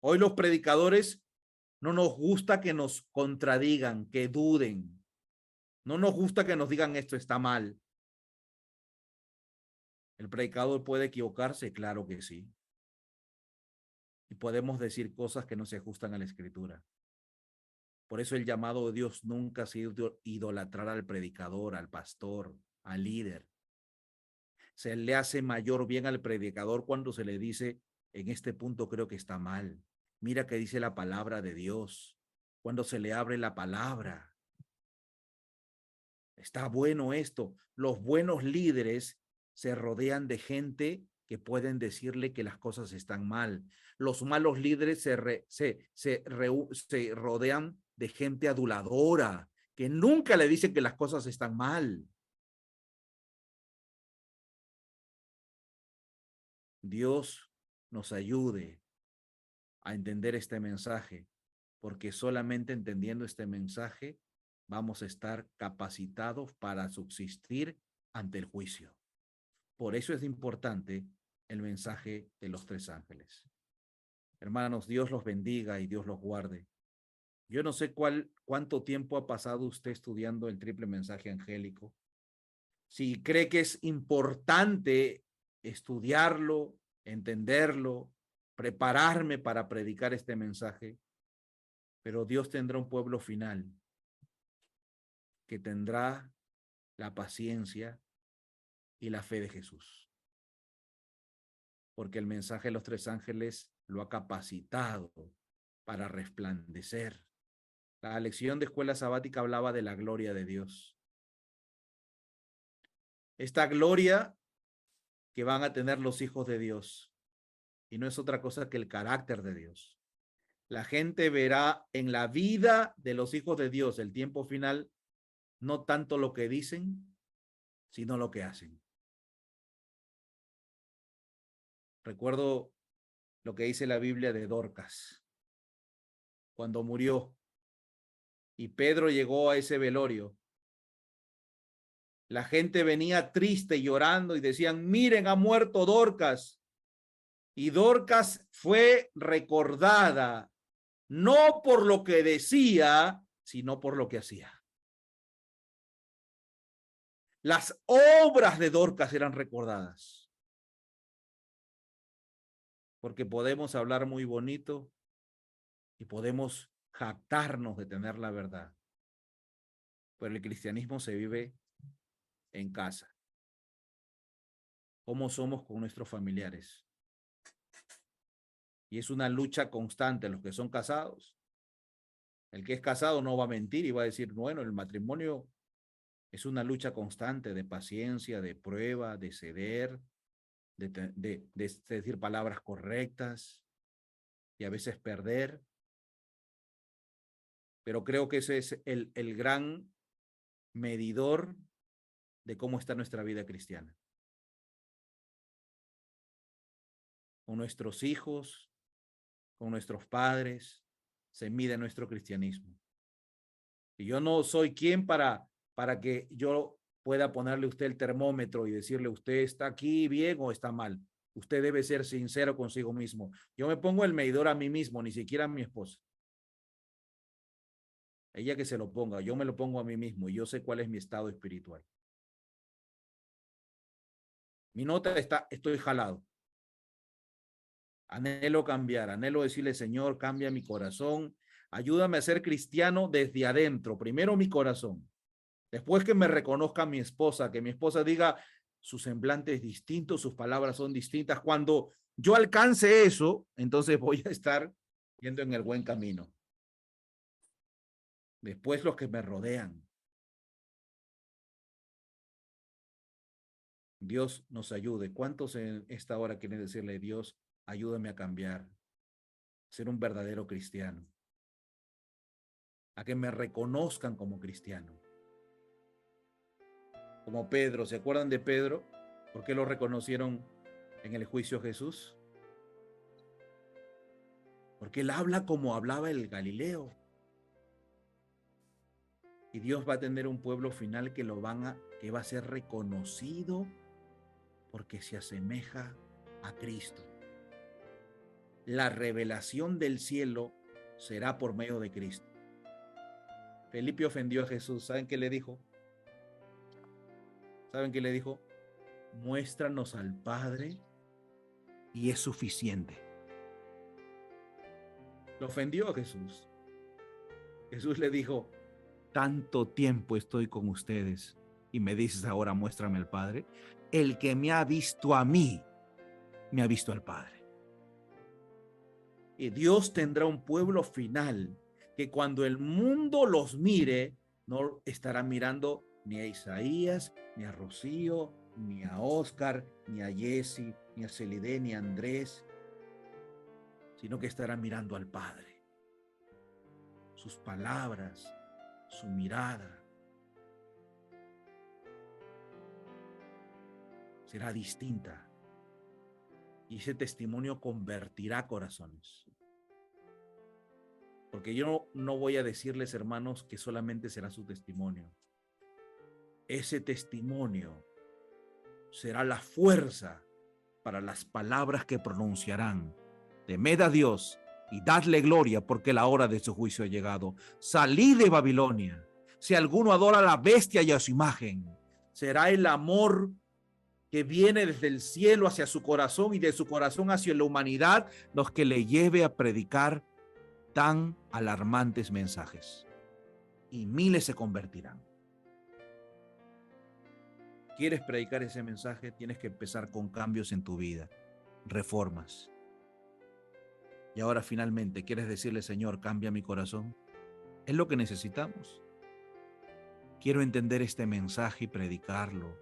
Hoy los predicadores no nos gusta que nos contradigan, que duden. No nos gusta que nos digan esto está mal. ¿El predicador puede equivocarse? Claro que sí. Y podemos decir cosas que no se ajustan a la escritura. Por eso el llamado de Dios nunca ha sido idolatrar al predicador, al pastor, al líder. Se le hace mayor bien al predicador cuando se le dice, en este punto creo que está mal. Mira que dice la palabra de Dios. Cuando se le abre la palabra. Está bueno esto. Los buenos líderes se rodean de gente que pueden decirle que las cosas están mal. Los malos líderes se rodean de gente aduladora, que nunca le dicen que las cosas están mal. Dios nos ayude a entender este mensaje, porque solamente entendiendo este mensaje vamos a estar capacitados para subsistir ante el juicio. Por eso es importante el mensaje de los tres ángeles. Hermanos, Dios los bendiga y Dios los guarde. Yo no sé cuánto tiempo ha pasado usted estudiando el triple mensaje angélico. Si cree que es importante estudiarlo, entenderlo, prepararme para predicar este mensaje, pero Dios tendrá un pueblo final que tendrá la paciencia y la fe de Jesús. Porque el mensaje de los tres ángeles lo ha capacitado para resplandecer. La lección de escuela sabática hablaba de la gloria de Dios. Esta gloria que van a tener los hijos de Dios, y no es otra cosa que el carácter de Dios. La gente verá en la vida de los hijos de Dios, el tiempo final, no tanto lo que dicen, sino lo que hacen. Recuerdo lo que dice la Biblia de Dorcas, cuando murió y Pedro llegó a ese velorio. La gente venía triste, llorando, y decían: miren, ha muerto Dorcas. Y Dorcas fue recordada, no por lo que decía, sino por lo que hacía. Las obras de Dorcas eran recordadas. Porque podemos hablar muy bonito y podemos jactarnos de tener la verdad. Pero el cristianismo se vive en casa. ¿Cómo somos con nuestros familiares? Y es una lucha constante. Los que son casados, el que es casado no va a mentir y va a decir: bueno, el matrimonio es una lucha constante de paciencia, de prueba, de ceder, de decir palabras correctas y a veces perder. Pero creo que ese es el gran medidor de cómo está nuestra vida cristiana. Con nuestros hijos, con nuestros padres, se mide nuestro cristianismo. Y yo no soy quien para que yo pueda ponerle a usted el termómetro y decirle: usted está aquí bien o está mal. Usted debe ser sincero consigo mismo. Yo me pongo el medidor a mí mismo, ni siquiera a mi esposa. Ella que se lo ponga, yo me lo pongo a mí mismo y yo sé cuál es mi estado espiritual. Mi nota está: estoy jalado. Anhelo cambiar, anhelo decirle: Señor, cambia mi corazón, ayúdame a ser cristiano desde adentro. Primero mi corazón, después que me reconozca mi esposa, que mi esposa diga: su semblante es distinto, sus palabras son distintas. Cuando yo alcance eso, entonces voy a estar yendo en el buen camino. Después los que me rodean. Dios nos ayude. ¿Cuántos en esta hora quieren decirle: Dios, ayúdame a cambiar, ser un verdadero cristiano, a que me reconozcan como cristiano? Como Pedro, ¿se acuerdan de Pedro? ¿Por qué lo reconocieron en el juicio a Jesús? Porque él habla como hablaba el Galileo. Y Dios va a tener un pueblo final que va a ser reconocido porque se asemeja a Cristo. La revelación del cielo será por medio de Cristo. Felipe ofendió a Jesús. ¿Saben qué le dijo? ¿Saben qué le dijo? Muéstranos al Padre y es suficiente. Lo ofendió a Jesús. Jesús le dijo: tanto tiempo estoy con ustedes y me dices ahora: muéstrame al Padre. El que me ha visto a mí, me ha visto al Padre. Y Dios tendrá un pueblo final que cuando el mundo los mire, no estará mirando ni a Isaías, ni a Rocío, ni a Oscar, ni a Jesse, ni a Celide, ni a Andrés, sino que estará mirando al Padre. Sus palabras, su mirada será distinta. Y ese testimonio convertirá corazones. Porque yo no voy a decirles, hermanos, que solamente será su testimonio. Ese testimonio será la fuerza para las palabras que pronunciarán. Temed a Dios y dadle gloria, porque la hora de su juicio ha llegado. Salid de Babilonia. Si alguno adora a la bestia y a su imagen, será el amor que viene desde el cielo hacia su corazón y de su corazón hacia la humanidad, los que le lleve a predicar tan alarmantes mensajes. Y miles se convertirán. ¿Quieres predicar ese mensaje? Tienes que empezar con cambios en tu vida, reformas. Y ahora finalmente, ¿quieres decirle, Señor, cambia mi corazón? Es lo que necesitamos. Quiero entender este mensaje y predicarlo.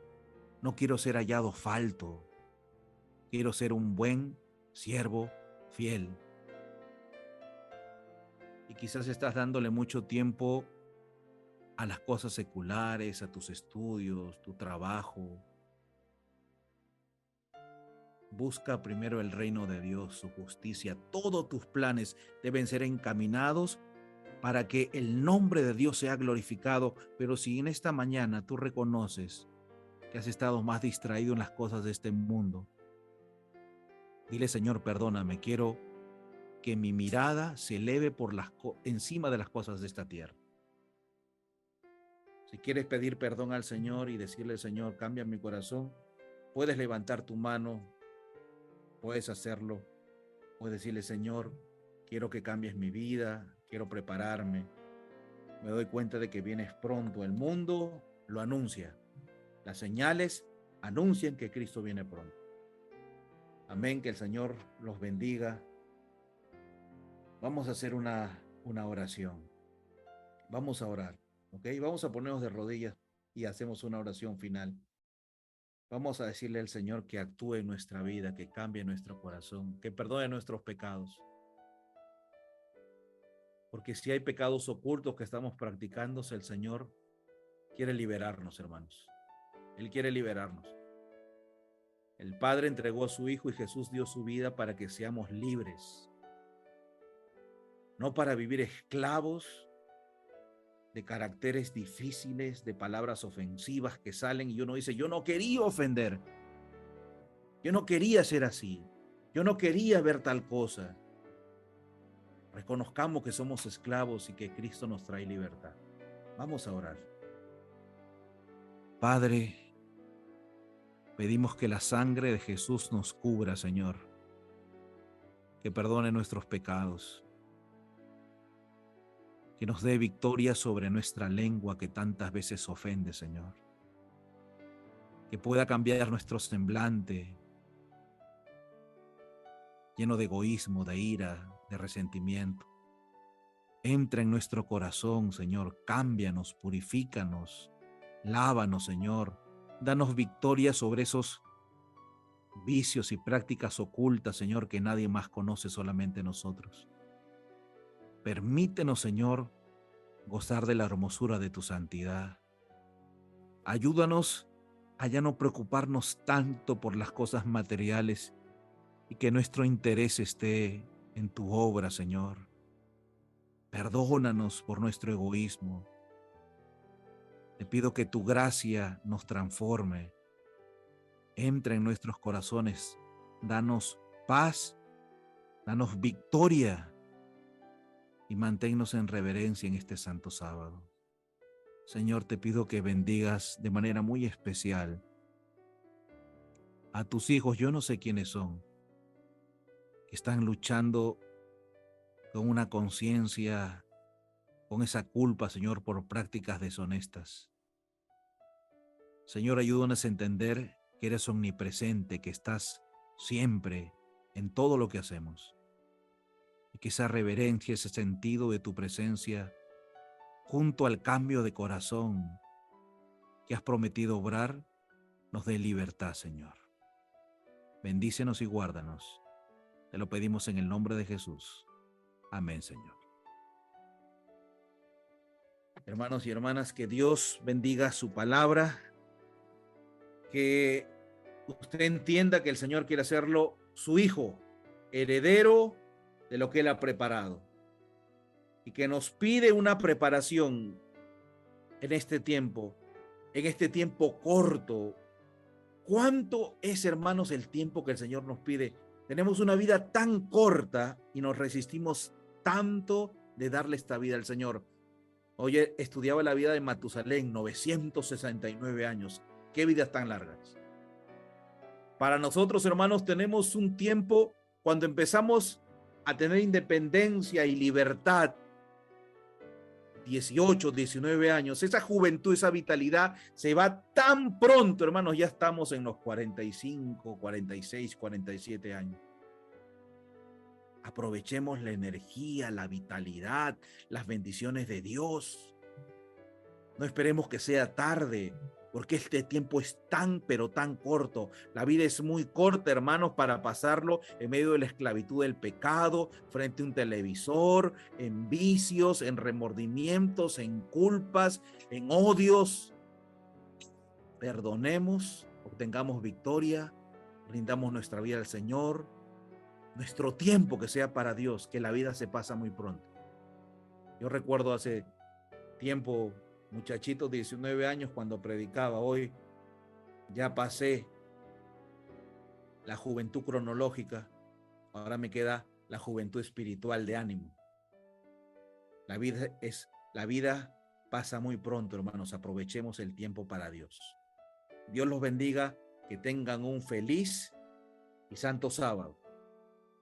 No quiero ser hallado falto. Quiero ser un buen siervo fiel. Y quizás estás dándole mucho tiempo a las cosas seculares, a tus estudios, tu trabajo. Busca primero el reino de Dios, su justicia. Todos tus planes deben ser encaminados para que el nombre de Dios sea glorificado. Pero si en esta mañana tú reconoces que has estado más distraído en las cosas de este mundo, dile, Señor, perdóname, quiero que mi mirada se eleve por encima de las cosas de esta tierra. Si quieres pedir perdón al Señor y decirle, Señor, cambia mi corazón, puedes levantar tu mano, puedes hacerlo, puedes decirle, Señor, quiero que cambies mi vida, quiero prepararme, me doy cuenta de que vienes pronto, el mundo lo anuncia, las señales anuncian que Cristo viene pronto. Amén, que el Señor los bendiga. Vamos a hacer una oración, vamos a orar. ¿Ok? Vamos a ponernos de rodillas y hacemos una oración final. Vamos a decirle al Señor que actúe en nuestra vida, que cambie nuestro corazón, que perdone nuestros pecados. Porque si hay pecados ocultos que estamos practicando, el Señor quiere liberarnos, hermanos. Él quiere liberarnos. El Padre entregó a su Hijo y Jesús dio su vida para que seamos libres. No para vivir esclavos de caracteres difíciles, de palabras ofensivas que salen y uno dice, yo no quería ofender, yo no quería ser así, yo no quería ver tal cosa. Reconozcamos que somos esclavos y que Cristo nos trae libertad. Vamos a orar. Padre, pedimos que la sangre de Jesús nos cubra, Señor, que perdone nuestros pecados, que nos dé victoria sobre nuestra lengua que tantas veces ofende, Señor. Que pueda cambiar nuestro semblante, lleno de egoísmo, de ira, de resentimiento. Entra en nuestro corazón, Señor, cámbianos, purifícanos, lávanos, Señor. Danos victoria sobre esos vicios y prácticas ocultas, Señor, que nadie más conoce, solamente nosotros. Permítenos, Señor, gozar de la hermosura de tu santidad. Ayúdanos a ya no preocuparnos tanto por las cosas materiales y que nuestro interés esté en tu obra, Señor. Perdónanos por nuestro egoísmo. Te pido que tu gracia nos transforme. Entra en nuestros corazones. Danos paz, danos victoria y manténnos en reverencia en este santo sábado. Señor, te pido que bendigas de manera muy especial a tus hijos, yo no sé quiénes son, que están luchando con una conciencia, con esa culpa, Señor, por prácticas deshonestas. Señor, ayúdanos a entender que eres omnipresente, que estás siempre en todo lo que hacemos. Y que esa reverencia, ese sentido de tu presencia, junto al cambio de corazón que has prometido obrar, nos dé libertad, Señor. Bendícenos y guárdanos. Te lo pedimos en el nombre de Jesús. Amén, Señor. Hermanos y hermanas, que Dios bendiga su palabra, que usted entienda que el Señor quiere hacerlo su hijo, heredero de lo que Él ha preparado, y que nos pide una preparación en este tiempo corto. ¿Cuánto es, hermanos, el tiempo que el Señor nos pide? Tenemos una vida tan corta y nos resistimos tanto de darle esta vida al Señor. Hoy estudiaba la vida de Matusalén, 969 años. ¿Qué vidas tan largas? Para nosotros, hermanos, tenemos un tiempo cuando empezamos a tener independencia y libertad, 18, 19 años, esa juventud, esa vitalidad se va tan pronto, hermanos, ya estamos en los 45, 46, 47 años. Aprovechemos la energía, la vitalidad, las bendiciones de Dios. No esperemos que sea tarde, porque este tiempo es tan, pero tan corto. La vida es muy corta, hermanos, para pasarlo en medio de la esclavitud del pecado, frente a un televisor, en vicios, en remordimientos, en culpas, en odios. Perdonemos, obtengamos victoria, rindamos nuestra vida al Señor, nuestro tiempo que sea para Dios, que la vida se pasa muy pronto. Yo recuerdo hace tiempo, muchachito, 19 años, cuando predicaba. Hoy ya pasé la juventud cronológica, ahora me queda la juventud espiritual de ánimo. La vida pasa muy pronto, hermanos, aprovechemos el tiempo para Dios. Dios los bendiga, que tengan un feliz y santo sábado.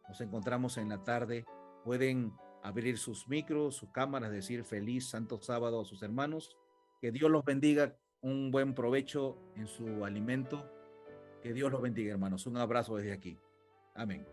Nos encontramos en la tarde. Pueden abrir sus micros, sus cámaras, decir feliz santo sábado a sus hermanos. Que Dios los bendiga, un buen provecho en su alimento. Que Dios los bendiga, hermanos. Un abrazo desde aquí. Amén.